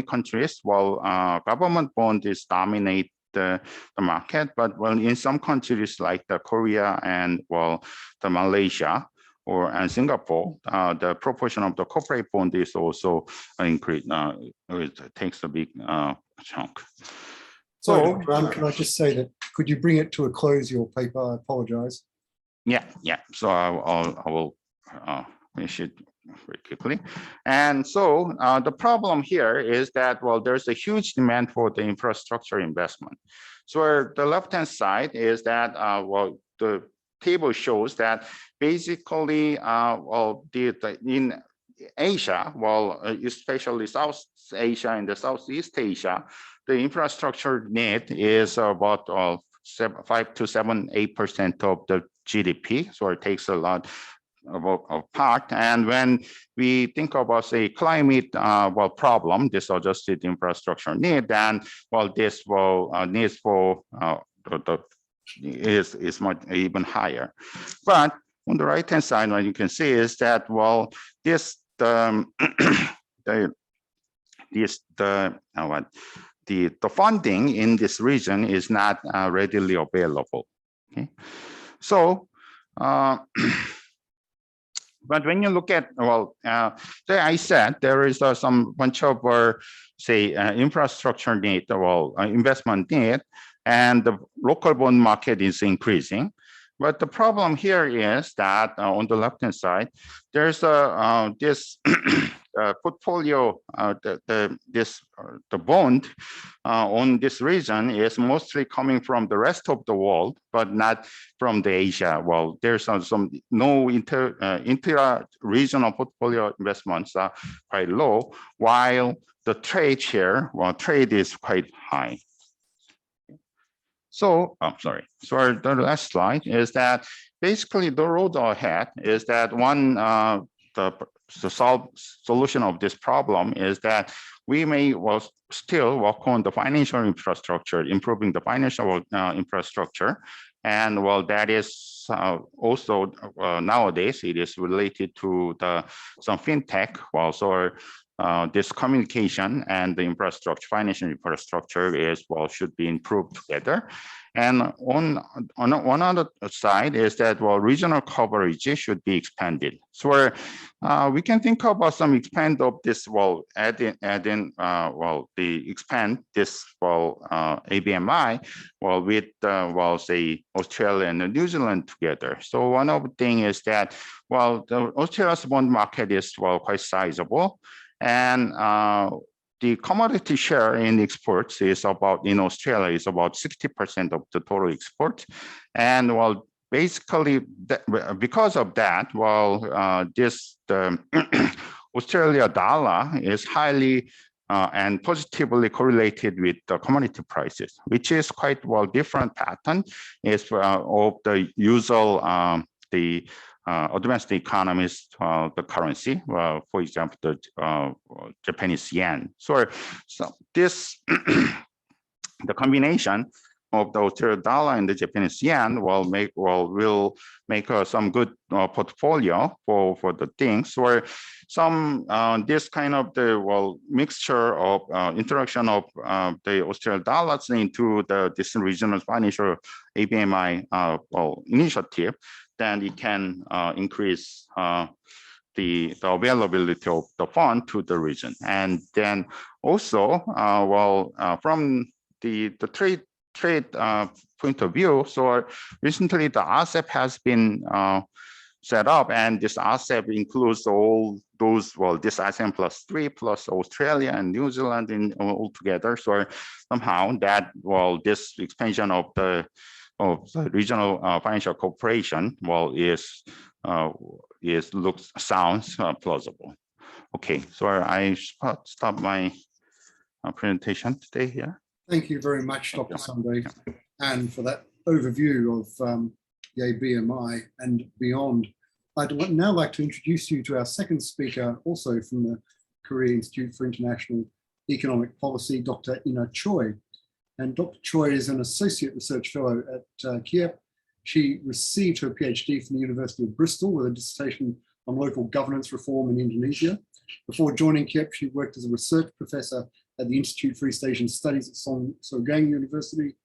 countries, government bond is dominate the market, but in some countries like the Korea and the Malaysia and Singapore, the proportion of the corporate bond is also increased. It takes a big chunk. So, can I just say that, could you bring it to a close, your paper? I apologize. Yeah. So I will finish it very quickly. And so the problem here is that, there's a huge demand for the infrastructure investment. So the left-hand side is that, the table shows that basically, in Asia, especially South Asia and the Southeast Asia, the infrastructure need is about 5 to 8% of the GDP. So it takes a lot of part. And when we think about, say, climate problem, this adjusted infrastructure need, then this needs for is much even higher. But on the right hand side, what you can see is that the funding in this region is not readily available. Okay, so but when you look at I said there is some bunch of infrastructure need, investment need, and the local bond market is increasing. But the problem here is that on the left-hand side, there's this portfolio, the bond on this region is mostly coming from the rest of the world, but not from the Asia. There's no inter-regional portfolio investments are quite low, while the trade share, trade is quite high. So, sorry. So the last slide is that basically the road ahead is that the solution of this problem is that we may still work on the financial infrastructure, improving the financial infrastructure. And that is also nowadays it is related to some fintech. This communication and the infrastructure, financial infrastructure is should be improved together. And on one other side is that regional coverage should be expanded. So we can think about some expand of this expand this ABMI with say Australia and New Zealand together. So one of the thing is that the Australia's bond market is quite sizable. And the commodity share in exports is in Australia is about 60% of the total exports. And basically because of that, the Australia dollar is highly and positively correlated with the commodity prices, which is quite well different pattern is of the usual advanced economies, the currency, for example, the Japanese yen. So this the combination of the Australian dollar and the Japanese yen will make some good portfolio for the things where some this kind of the mixture of interaction of the Australian dollars into this regional financial ABMI initiative, then it can increase the availability of the fund to the region. And then also from the trade point of view, so recently the RCEP has been set up, and this RCEP includes all those, this ASEAN +3 plus Australia and New Zealand in all together. So somehow that, this expansion of the regional financial cooperation, sounds plausible. Okay, so I stop my presentation today here. Thank you very much, Dr. Sanjung, and for that overview of the ABMI and beyond. I'd now like to introduce you to our second speaker, also from the Korea Institute for International Economic Policy, Dr. Choi. And Dr. Choi is an associate research fellow at KIEP. She received her PhD from the University of Bristol with a dissertation on local governance reform in Indonesia. Before joining KIEP, she worked as a research professor at the Institute for East Asian Studies at Sanjung University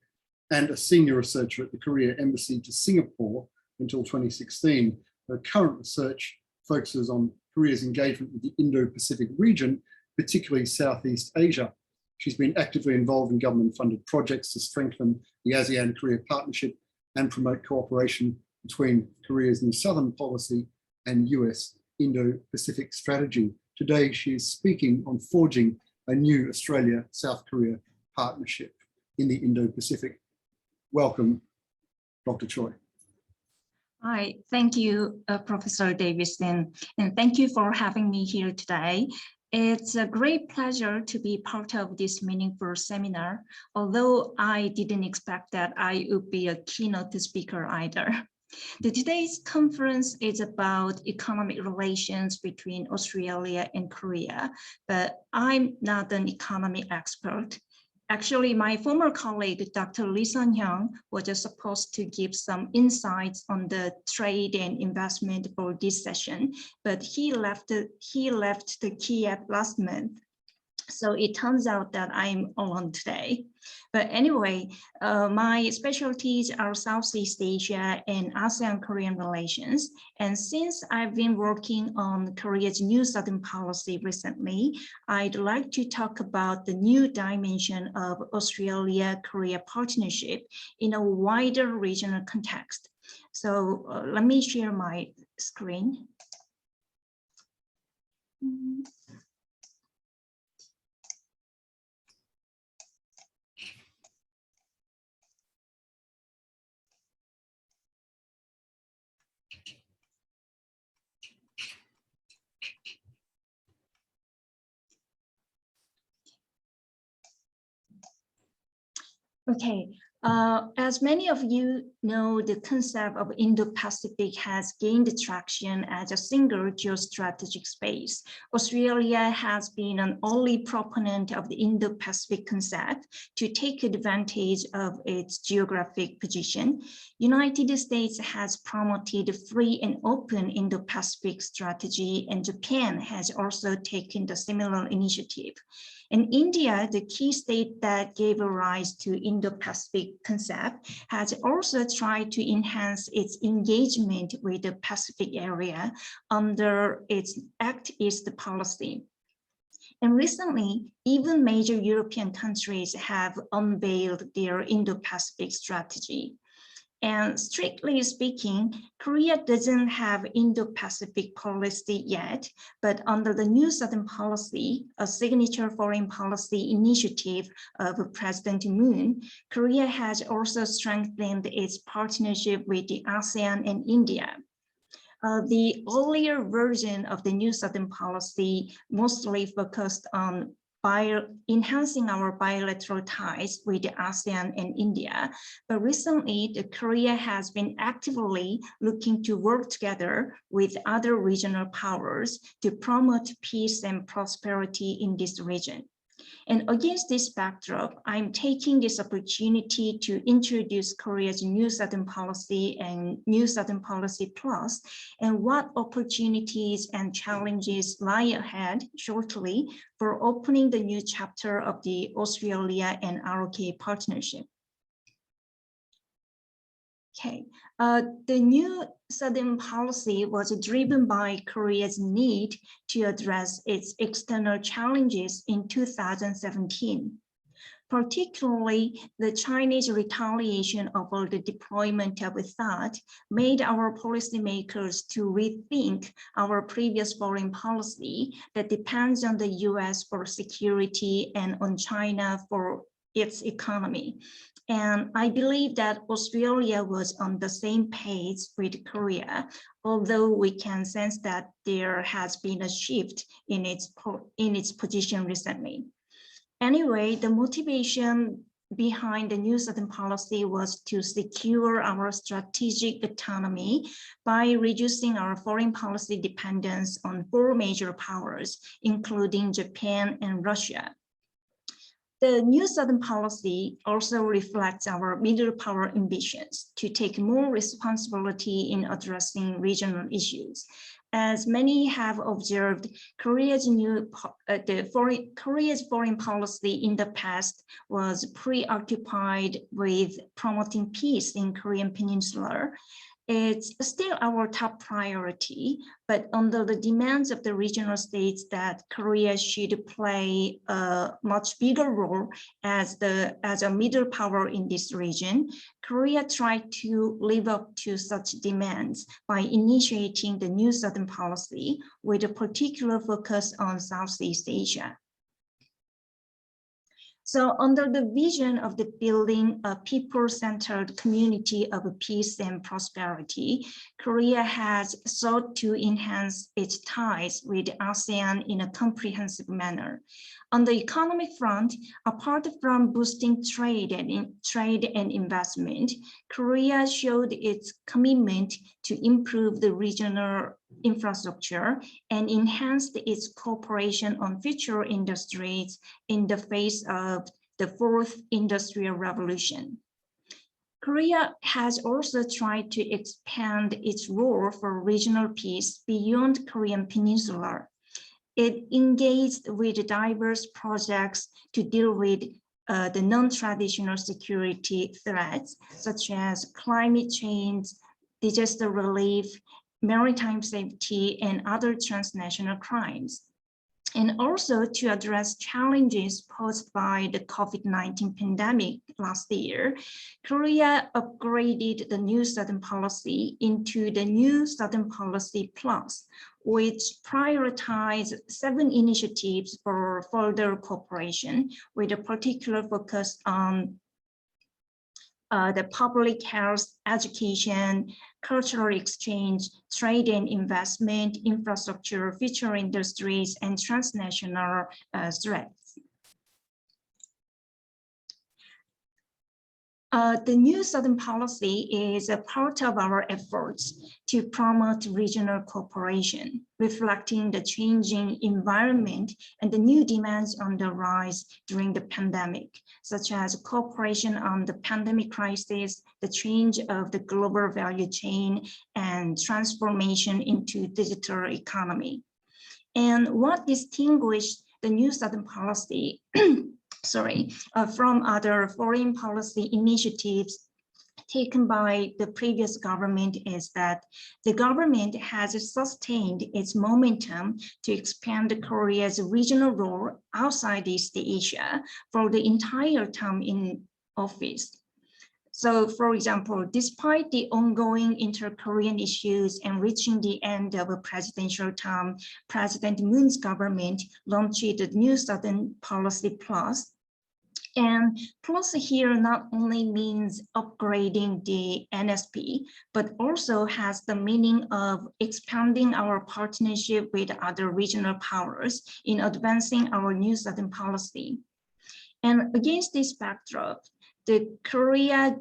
and a senior researcher at the Korea Embassy to Singapore until 2016. Her current research focuses on Korea's engagement with the Indo-Pacific region, particularly Southeast Asia. She's been actively involved in government-funded projects to strengthen the ASEAN-Korea partnership and promote cooperation between Korea's New Southern policy and US Indo-Pacific strategy. Today, she is speaking on forging a new Australia-South Korea partnership in the Indo-Pacific. Welcome, Dr. Choi. Hi, thank you, Professor Davison, and thank you for having me here today. It's a great pleasure to be part of this meaningful seminar, although I didn't expect that I would be a keynote speaker either. Today's conference is about economic relations between Australia and Korea, but I'm not an economy expert. Actually, my former colleague, Dr. Sanjung, was supposed to give some insights on the trade and investment for this session, but he left the KIEP last month. So it turns out that I'm alone today. But anyway, my specialties are Southeast Asia and ASEAN-Korean relations. And since I've been working on Korea's New Southern policy recently, I'd like to talk about the new dimension of Australia-Korea partnership in a wider regional context. So let me share my screen. Okay, as many of you know, the concept of Indo-Pacific has gained traction as a single geostrategic space. Australia has been an early proponent of the Indo-Pacific concept to take advantage of its geographic position. United States has promoted a free and open Indo-Pacific strategy, and Japan has also taken the similar initiative. In India, the key state that gave rise to Indo-Pacific concept, has also tried to enhance its engagement with the Pacific area under its Act East policy. And recently, even major European countries have unveiled their Indo-Pacific strategy. And strictly speaking, Korea doesn't have Indo-Pacific policy yet, but under the New Southern policy, a signature foreign policy initiative of President Moon, Korea has also strengthened its partnership with the ASEAN and India. The earlier version of the New Southern policy mostly focused on by enhancing our bilateral ties with the ASEAN and India. But recently, Korea has been actively looking to work together with other regional powers to promote peace and prosperity in this region. And against this backdrop, I'm taking this opportunity to introduce Korea's New Southern Policy and New Southern Policy Plus, and what opportunities and challenges lie ahead shortly for opening the new chapter of the Australia and ROK partnership. Okay, the New Southern Policy was driven by Korea's need to address its external challenges in 2017. Particularly, the Chinese retaliation over the deployment of THAAD made our policymakers to rethink our previous foreign policy that depends on the US for security and on China for its economy. And I believe that Australia was on the same page with Korea, although we can sense that there has been a shift in its position recently. Anyway, the motivation behind the New Southern Policy was to secure our strategic autonomy by reducing our foreign policy dependence on 4 major powers, including Japan and Russia. The New Southern Policy also reflects our middle power ambitions to take more responsibility in addressing regional issues. As many have observed, Korea's foreign policy in the past was preoccupied with promoting peace in Korean Peninsula. It's still our top priority, but under the demands of the regional states that Korea should play a much bigger role as a middle power in this region, Korea tried to live up to such demands by initiating the New Southern Policy with a particular focus on Southeast Asia. So under the vision of the building a people-centered community of peace and prosperity, Korea has sought to enhance its ties with ASEAN in a comprehensive manner. On the economic front, apart from boosting trade and investment, Korea showed its commitment to improve the regional infrastructure and enhanced its cooperation on future industries in the face of the 4th Industrial Revolution. Korea has also tried to expand its role for regional peace beyond Korean Peninsula. It engaged with diverse projects to deal with the non-traditional security threats, such as climate change, disaster relief, maritime safety, and other transnational crimes. And also to address challenges posed by the COVID-19 pandemic last year, Korea upgraded the New Southern Policy into the New Southern Policy Plus, which prioritized 7 initiatives for further cooperation with a particular focus on the public health, education, cultural exchange, trade and investment, infrastructure, future industries, and transnational threats. The New Southern Policy is a part of our efforts to promote regional cooperation, reflecting the changing environment and the new demands on the rise during the pandemic, such as cooperation on the pandemic crisis, the change of the global value chain, and transformation into digital economy. And what distinguished the New Southern Policy from other foreign policy initiatives taken by the previous government is that the government has sustained its momentum to expand Korea's regional role outside East Asia for the entire term in office. So, for example, despite the ongoing inter-Korean issues and reaching the end of a presidential term, President Moon's government launched the New Southern Policy Plus, And plus here not only means upgrading the NSP, but also has the meaning of expanding our partnership with other regional powers in advancing our New Southern policy. And against this backdrop, the Korean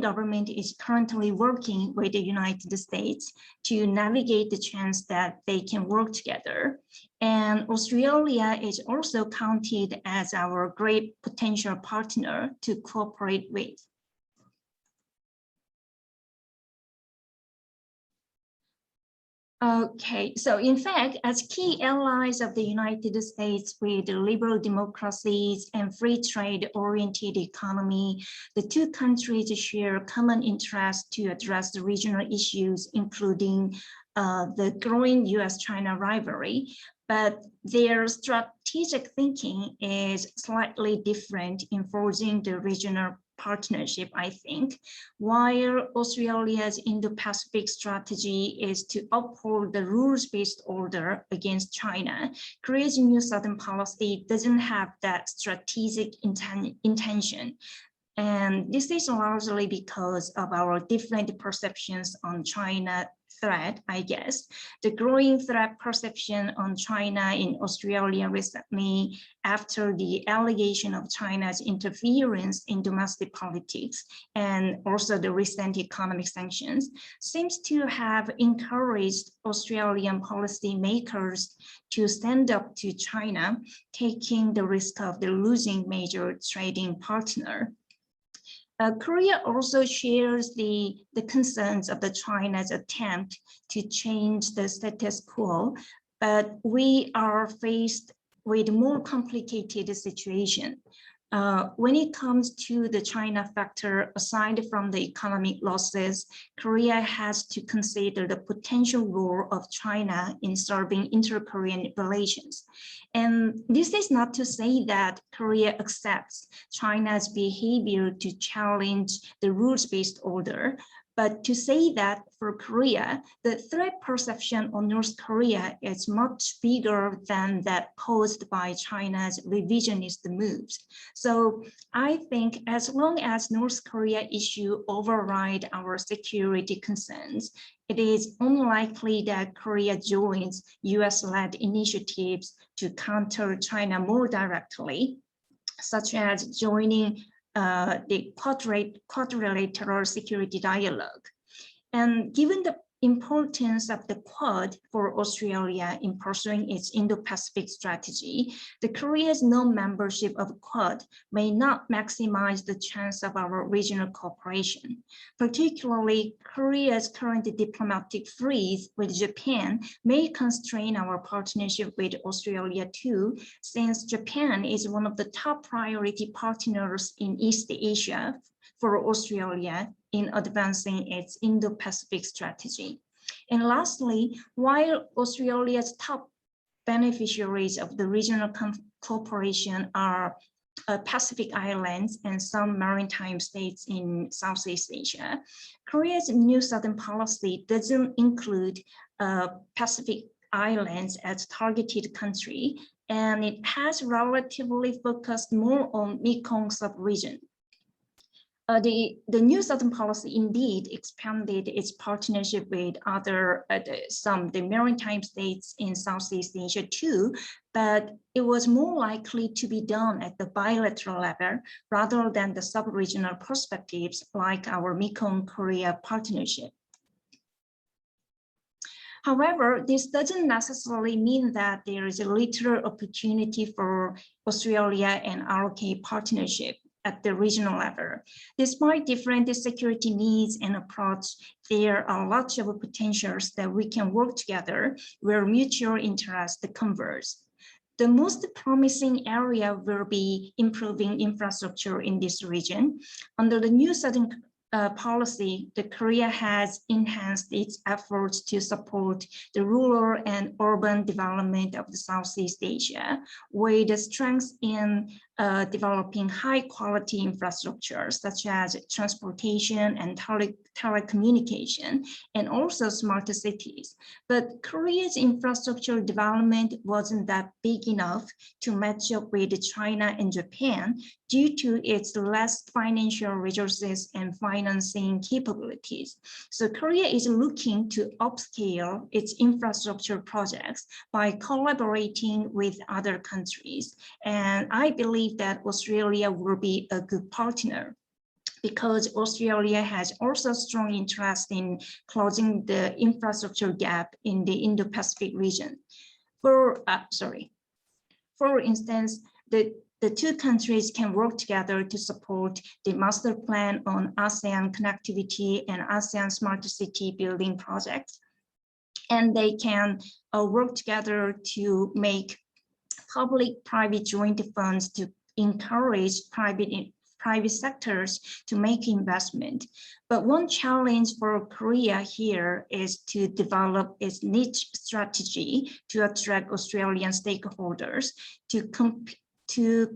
government is currently working with the United States to navigate the chance that they can work together. And Australia is also counted as our great potential partner to cooperate with. Okay, so in fact, as key allies of the United States with liberal democracies and free trade-oriented economy, the two countries share common interests to address the regional issues, including the growing US-China rivalry, but their strategic thinking is slightly different in forging the regional partnership, I think. While Australia's Indo-Pacific strategy is to uphold the rules-based order against China, Korea's New Southern policy doesn't have that strategic intention. And this is largely because of our different perceptions on China threat, I guess. The growing threat perception on China in Australia recently after the allegation of China's interference in domestic politics and also the recent economic sanctions seems to have encouraged Australian policymakers to stand up to China, taking the risk of the losing major trading partner. Korea also shares the concerns of the China's attempt to change the status quo, but we are faced with a more complicated situation. When it comes to the China factor, aside from the economic losses, Korea has to consider the potential role of China in serving inter-Korean relations. And this is not to say that Korea accepts China's behavior to challenge the rules-based order, but to say that for Korea, the threat perception on North Korea is much bigger than that posed by China's revisionist moves. So I think as long as North Korea issue override our security concerns, it is unlikely that Korea joins US-led initiatives to counter China more directly, such as joining the quadrilateral security dialogue. And given the importance of the Quad for Australia in pursuing its Indo-Pacific strategy, the Korea's non-membership of Quad may not maximize the chance of our regional cooperation. Particularly, Korea's current diplomatic freeze with Japan may constrain our partnership with Australia too, since Japan is one of the top priority partners in East Asia for Australia in advancing its Indo-Pacific strategy. And lastly, while Australia's top beneficiaries of the regional cooperation are Pacific Islands and some maritime states in Southeast Asia, Korea's New Southern policy doesn't include Pacific Islands as targeted country, and it has relatively focused more on Mekong sub-region. The New Southern policy indeed expanded its partnership with other the maritime states in Southeast Asia too, but it was more likely to be done at the bilateral level rather than the sub-regional perspectives like our Mekong-Korea partnership. However, this doesn't necessarily mean that there is a little opportunity for Australia and ROK partnership at the regional level. Despite different security needs and approach, there are lots of potentials that we can work together where mutual interests converge. The most promising area will be improving infrastructure in this region. Under the New Southern policy, Korea has enhanced its efforts to support the rural and urban development of the Southeast Asia, with the strength in developing high quality infrastructure such as transportation and telecommunication, and also smart cities. But Korea's infrastructure development wasn't that big enough to match up with China and Japan due to its less financial resources and financing capabilities. So Korea is looking to upscale its infrastructure projects by collaborating with other countries. And I believe that Australia will be a good partner, because Australia has also strong interest in closing the infrastructure gap in the Indo-Pacific region. For instance, the two countries can work together to support the master plan on ASEAN connectivity and ASEAN smart city building projects. And they can work together to make public-private joint funds to encourage private sectors to make investment. But one challenge for Korea here is to develop its niche strategy to attract Australian stakeholders to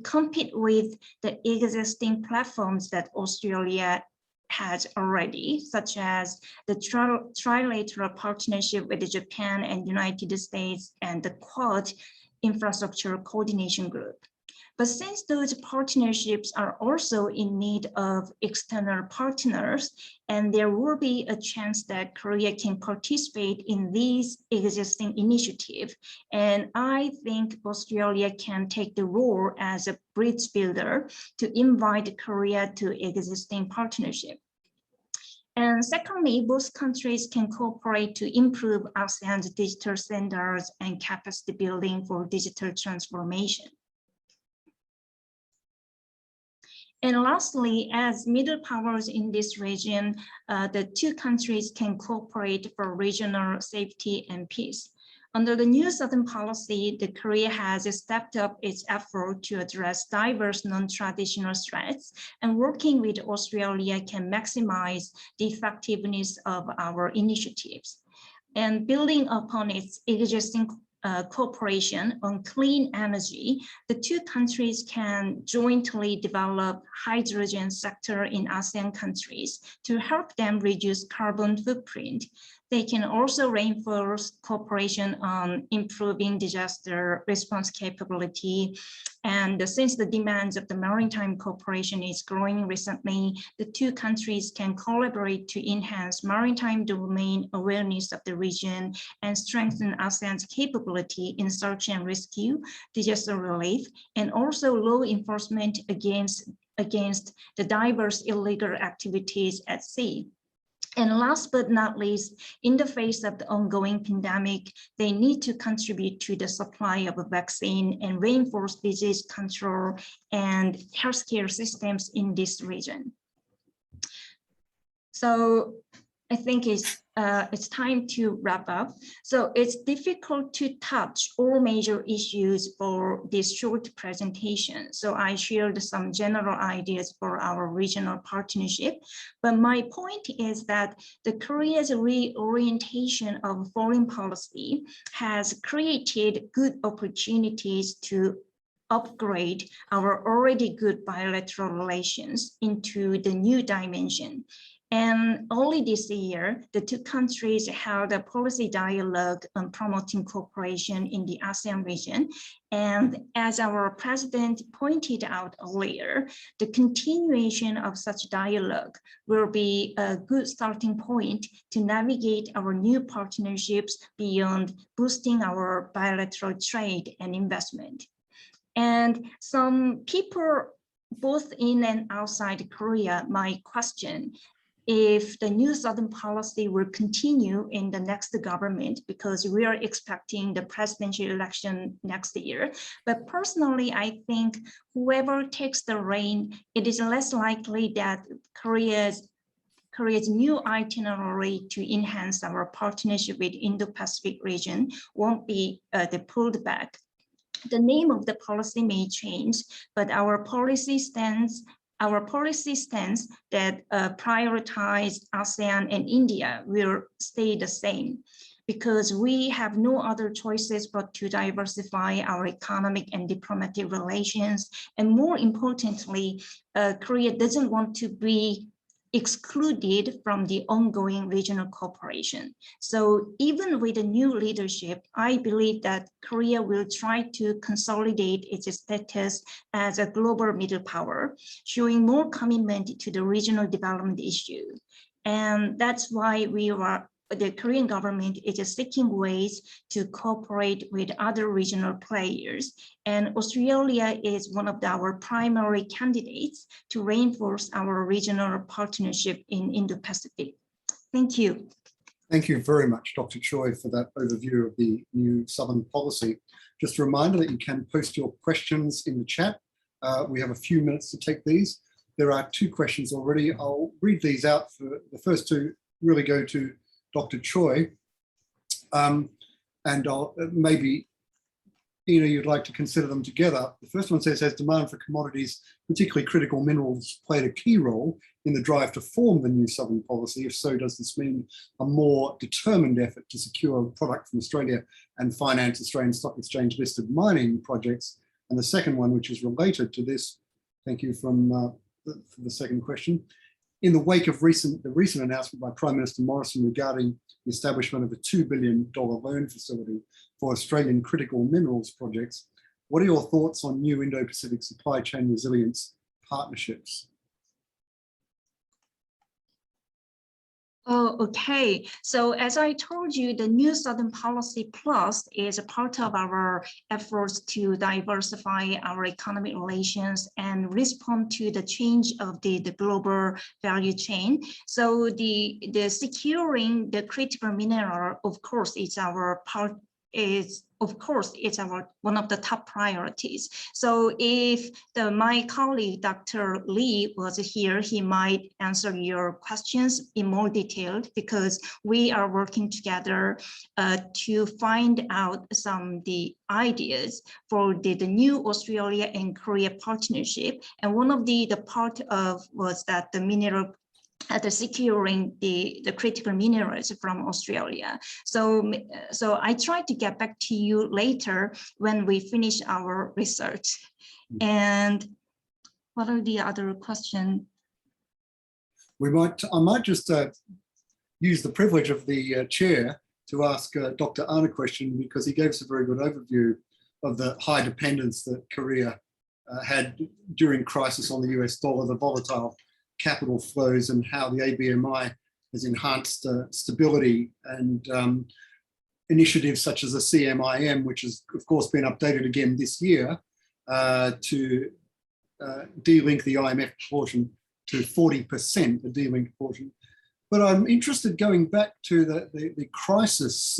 compete with the existing platforms that Australia has already, such as the trilateral partnership with Japan and United States and the Quad Infrastructure Coordination Group. But since those partnerships are also in need of external partners, and there will be a chance that Korea can participate in these existing initiatives, and I think Australia can take the role as a bridge builder to invite Korea to existing partnership. And secondly, both countries can cooperate to improve ASEAN's digital standards and capacity building for digital transformation. And lastly, as middle powers in this region, the two countries can cooperate for regional safety and peace. Under the new Southern policy, Korea has stepped up its effort to address diverse non-traditional threats, and working with Australia can maximize the effectiveness of our initiatives. And building upon its existing cooperation on clean energy, the two countries can jointly develop hydrogen sector in ASEAN countries to help them reduce carbon footprint. They can also reinforce cooperation on improving disaster response capability. And since the demands of the maritime cooperation is growing recently, the two countries can collaborate to enhance maritime domain awareness of the region and strengthen ASEAN's capability in search and rescue, disaster relief, and also law enforcement against the diverse illegal activities at sea. And last but not least, in the face of the ongoing pandemic, they need to contribute to the supply of a vaccine and reinforce disease control and healthcare systems in this region. So I think it's time to wrap up. So it's difficult to touch all major issues for this short presentation. So I shared some general ideas for our regional partnership. But my point is that the Korea's reorientation of foreign policy has created good opportunities to upgrade our already good bilateral relations into the new dimension. And only this year, the two countries held a policy dialogue on promoting cooperation in the ASEAN region. And as our president pointed out earlier, the continuation of such dialogue will be a good starting point to navigate our new partnerships beyond boosting our bilateral trade and investment. And some people, both in and outside Korea, might question if the new Southern policy will continue in the next government, because we are expecting the presidential election next year. But personally, I think whoever takes the reign, it is less likely that Korea's new itinerary to enhance our partnership with Indo-Pacific region won't be pulled back. The name of the policy may change, but our policy stance that prioritize ASEAN and India will stay the same. because we have no other choices but to diversify our economic and diplomatic relations. And more importantly, Korea doesn't want to be excluded from the ongoing regional cooperation. So even with the new leadership, I believe that Korea will try to consolidate its status as a global middle power, showing more commitment to the regional development issue. And that's why the Korean government is seeking ways to cooperate with other regional players. And Australia is one of our primary candidates to reinforce our regional partnership in Indo-Pacific. Thank you. Thank you very much, Dr. Choi, for that overview of the new Southern policy. Just a reminder that you can post your questions in the chat. We have a few minutes to take these. There are 2 questions already. I'll read these out. For the first 2 really go to Dr. Choi, and I'll maybe you'd like to consider them together. The first one says, has demand for commodities, particularly critical minerals, played a key role in the drive to form the new Southern policy? If so, does this mean a more determined effort to secure a product from Australia and finance Australian Stock Exchange listed mining projects? And the second one, which is related to this, thank you for the second question. In the wake of the recent announcement by Prime Minister Morrison regarding the establishment of a $2 billion loan facility for Australian critical minerals projects, what are your thoughts on new Indo-Pacific supply chain resilience partnerships? Oh, okay. So as I told you, the new Southern Policy Plus is a part of our efforts to diversify our economic relations and respond to the change of the global value chain. So the securing the critical mineral, of course, it's one of the top priorities. So if my colleague, Dr. Lee, was here, he might answer your questions in more detail, because we are working together to find out some of the ideas for the new Australia and Korea partnership. And one of the part of was that the mineral securing the critical minerals from Australia. So I try to get back to you later when we finish our research. And what are the other questions? I might just use the privilege of the chair to ask Dr. Ahn a question, because he gave us a very good overview of the high dependence that Korea had during crisis on the US dollar, the volatile capital flows, and how the ABMI has enhanced stability, and initiatives such as the CMIM, which has of course been updated again this year to de-link the IMF portion to 40%, the de-linked portion. But I'm interested, going back to the crisis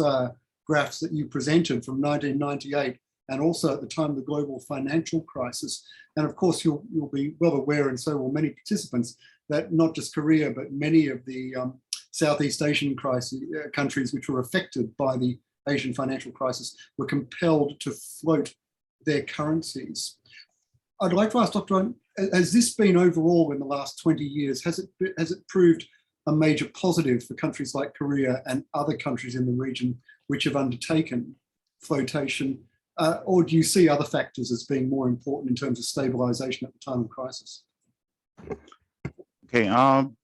graphs that you presented from 1998, and also at the time of the global financial crisis. And of course, you'll be well aware, and so will many participants, that not just Korea, but many of the Southeast Asian countries which were affected by the Asian financial crisis were compelled to float their currencies. I'd like to ask Dr. Ahn, has this been overall in the last 20 years, has it proved a major positive for countries like Korea and other countries in the region which have undertaken flotation? Or do you see other factors as being more important in terms of stabilization at the time of crisis? Okay, well,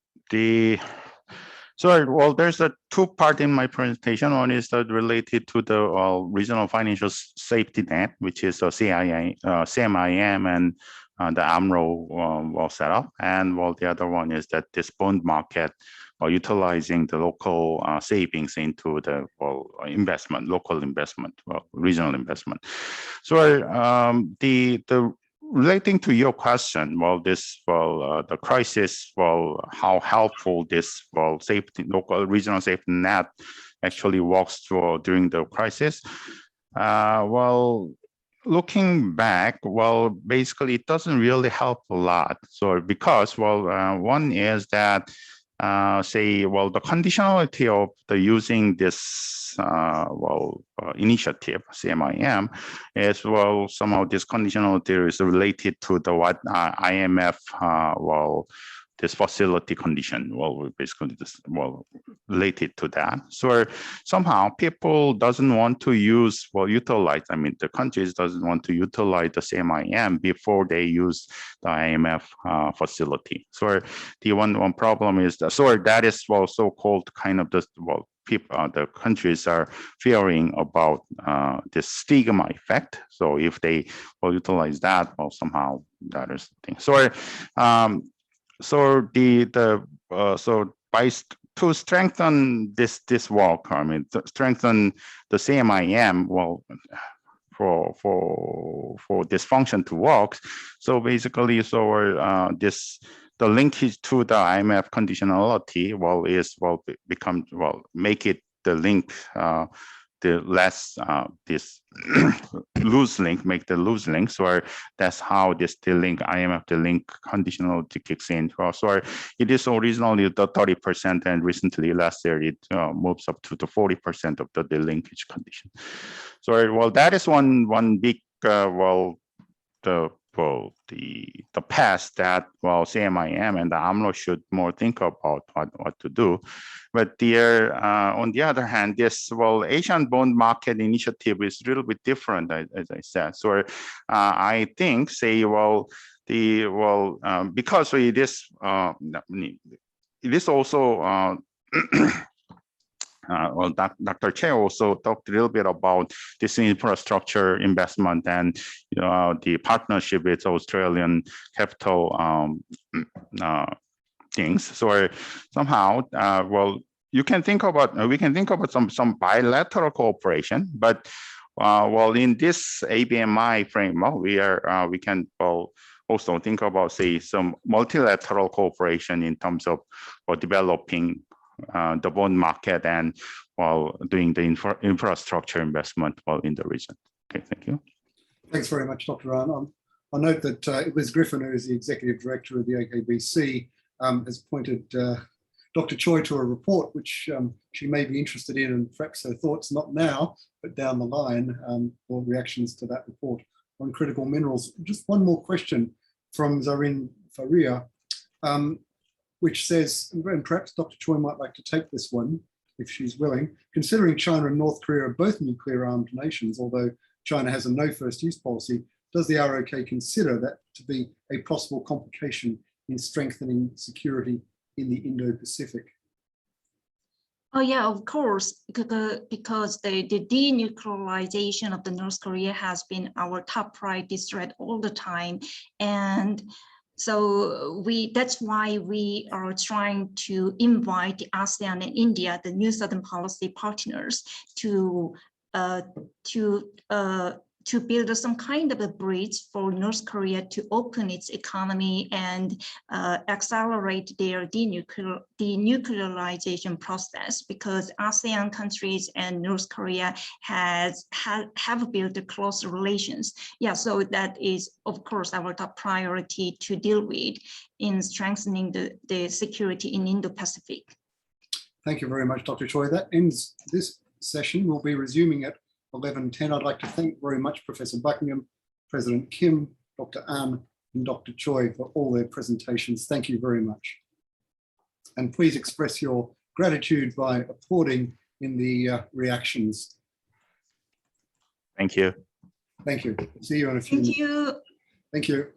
there's a 2-part in my presentation. One is related to the regional financial safety net, which is CMIM and the AMRO set up. And the other one is that this bond market utilizing the local savings into the investment, local investment, regional investment. So the relating to your question, the crisis, how helpful this safety, local regional safety net actually works during the crisis. Looking back, basically it doesn't really help a lot. So because one is that the conditionality of using this initiative CMIM is somehow this conditionality is related to what IMF this facility condition. Well, we basically just related to that. So somehow people doesn't want to use, utilize, I mean, the countries doesn't want to utilize the same IM before they use the IMF facility. So the one problem is that, so that is so-called kind of the, the countries are fearing about this stigma effect. So if they will utilize that, somehow that is the thing. So, to strengthen this work, I mean, to strengthen the CMIM, for this function to work. So basically, the linkage to the IMF conditionality, make it the link, the less this loose link, make the loose link. So that's how the link IMF, the link conditionality kicks in. So it is originally the 30%, and recently last year it moves up to the 40% of the linkage condition. So that is one big the past that CMIM and the AMLO should more think about what to do. But there, on the other hand, this Asian bond market initiative is a little bit different, as I said. So I think, because it is also Dr. Choi also talked a little bit about this infrastructure investment and the partnership with Australian capital things. So somehow, we can think about some bilateral cooperation, but in this ABMI framework, we can also think about, say, some multilateral cooperation in terms of developing the bond market and doing the infrastructure investment in the region. Okay, thank you. Thanks very much, Dr. Ahn. I'll note that Liz Griffin, who is the Executive Director of the AKBC, has appointed Dr. Choi to a report which she may be interested in, and perhaps her thoughts, not now, but down the line, or reactions to that report on critical minerals. Just one more question from Zarin Faria, which says, and perhaps Dr. Choi might like to take this one, if she's willing, considering China and North Korea are both nuclear-armed nations, although China has a no first use policy, does the ROK consider that to be a possible complication in strengthening security in the Indo-Pacific? Oh yeah, of course, because the denuclearization of the North Korea has been our top priority threat all the time. And so that's why we are trying to invite the ASEAN and India, the new Southern policy partners, to build some kind of a bridge for North Korea to open its economy and accelerate their denuclearization process, because ASEAN countries and North Korea have built close relations. Yeah, so that is, of course, our top priority to deal with in strengthening the security in Indo-Pacific. Thank you very much, Dr. Choi. That ends this session. We'll be resuming at 11:10. I'd like to thank very much Professor Buckingham, President Kim, Dr. Ahn, and Dr. Choi for all their presentations. Thank you very much. And please express your gratitude by applauding in the reactions. Thank you. Thank you. See you in a few minutes. Thank you. Thank you.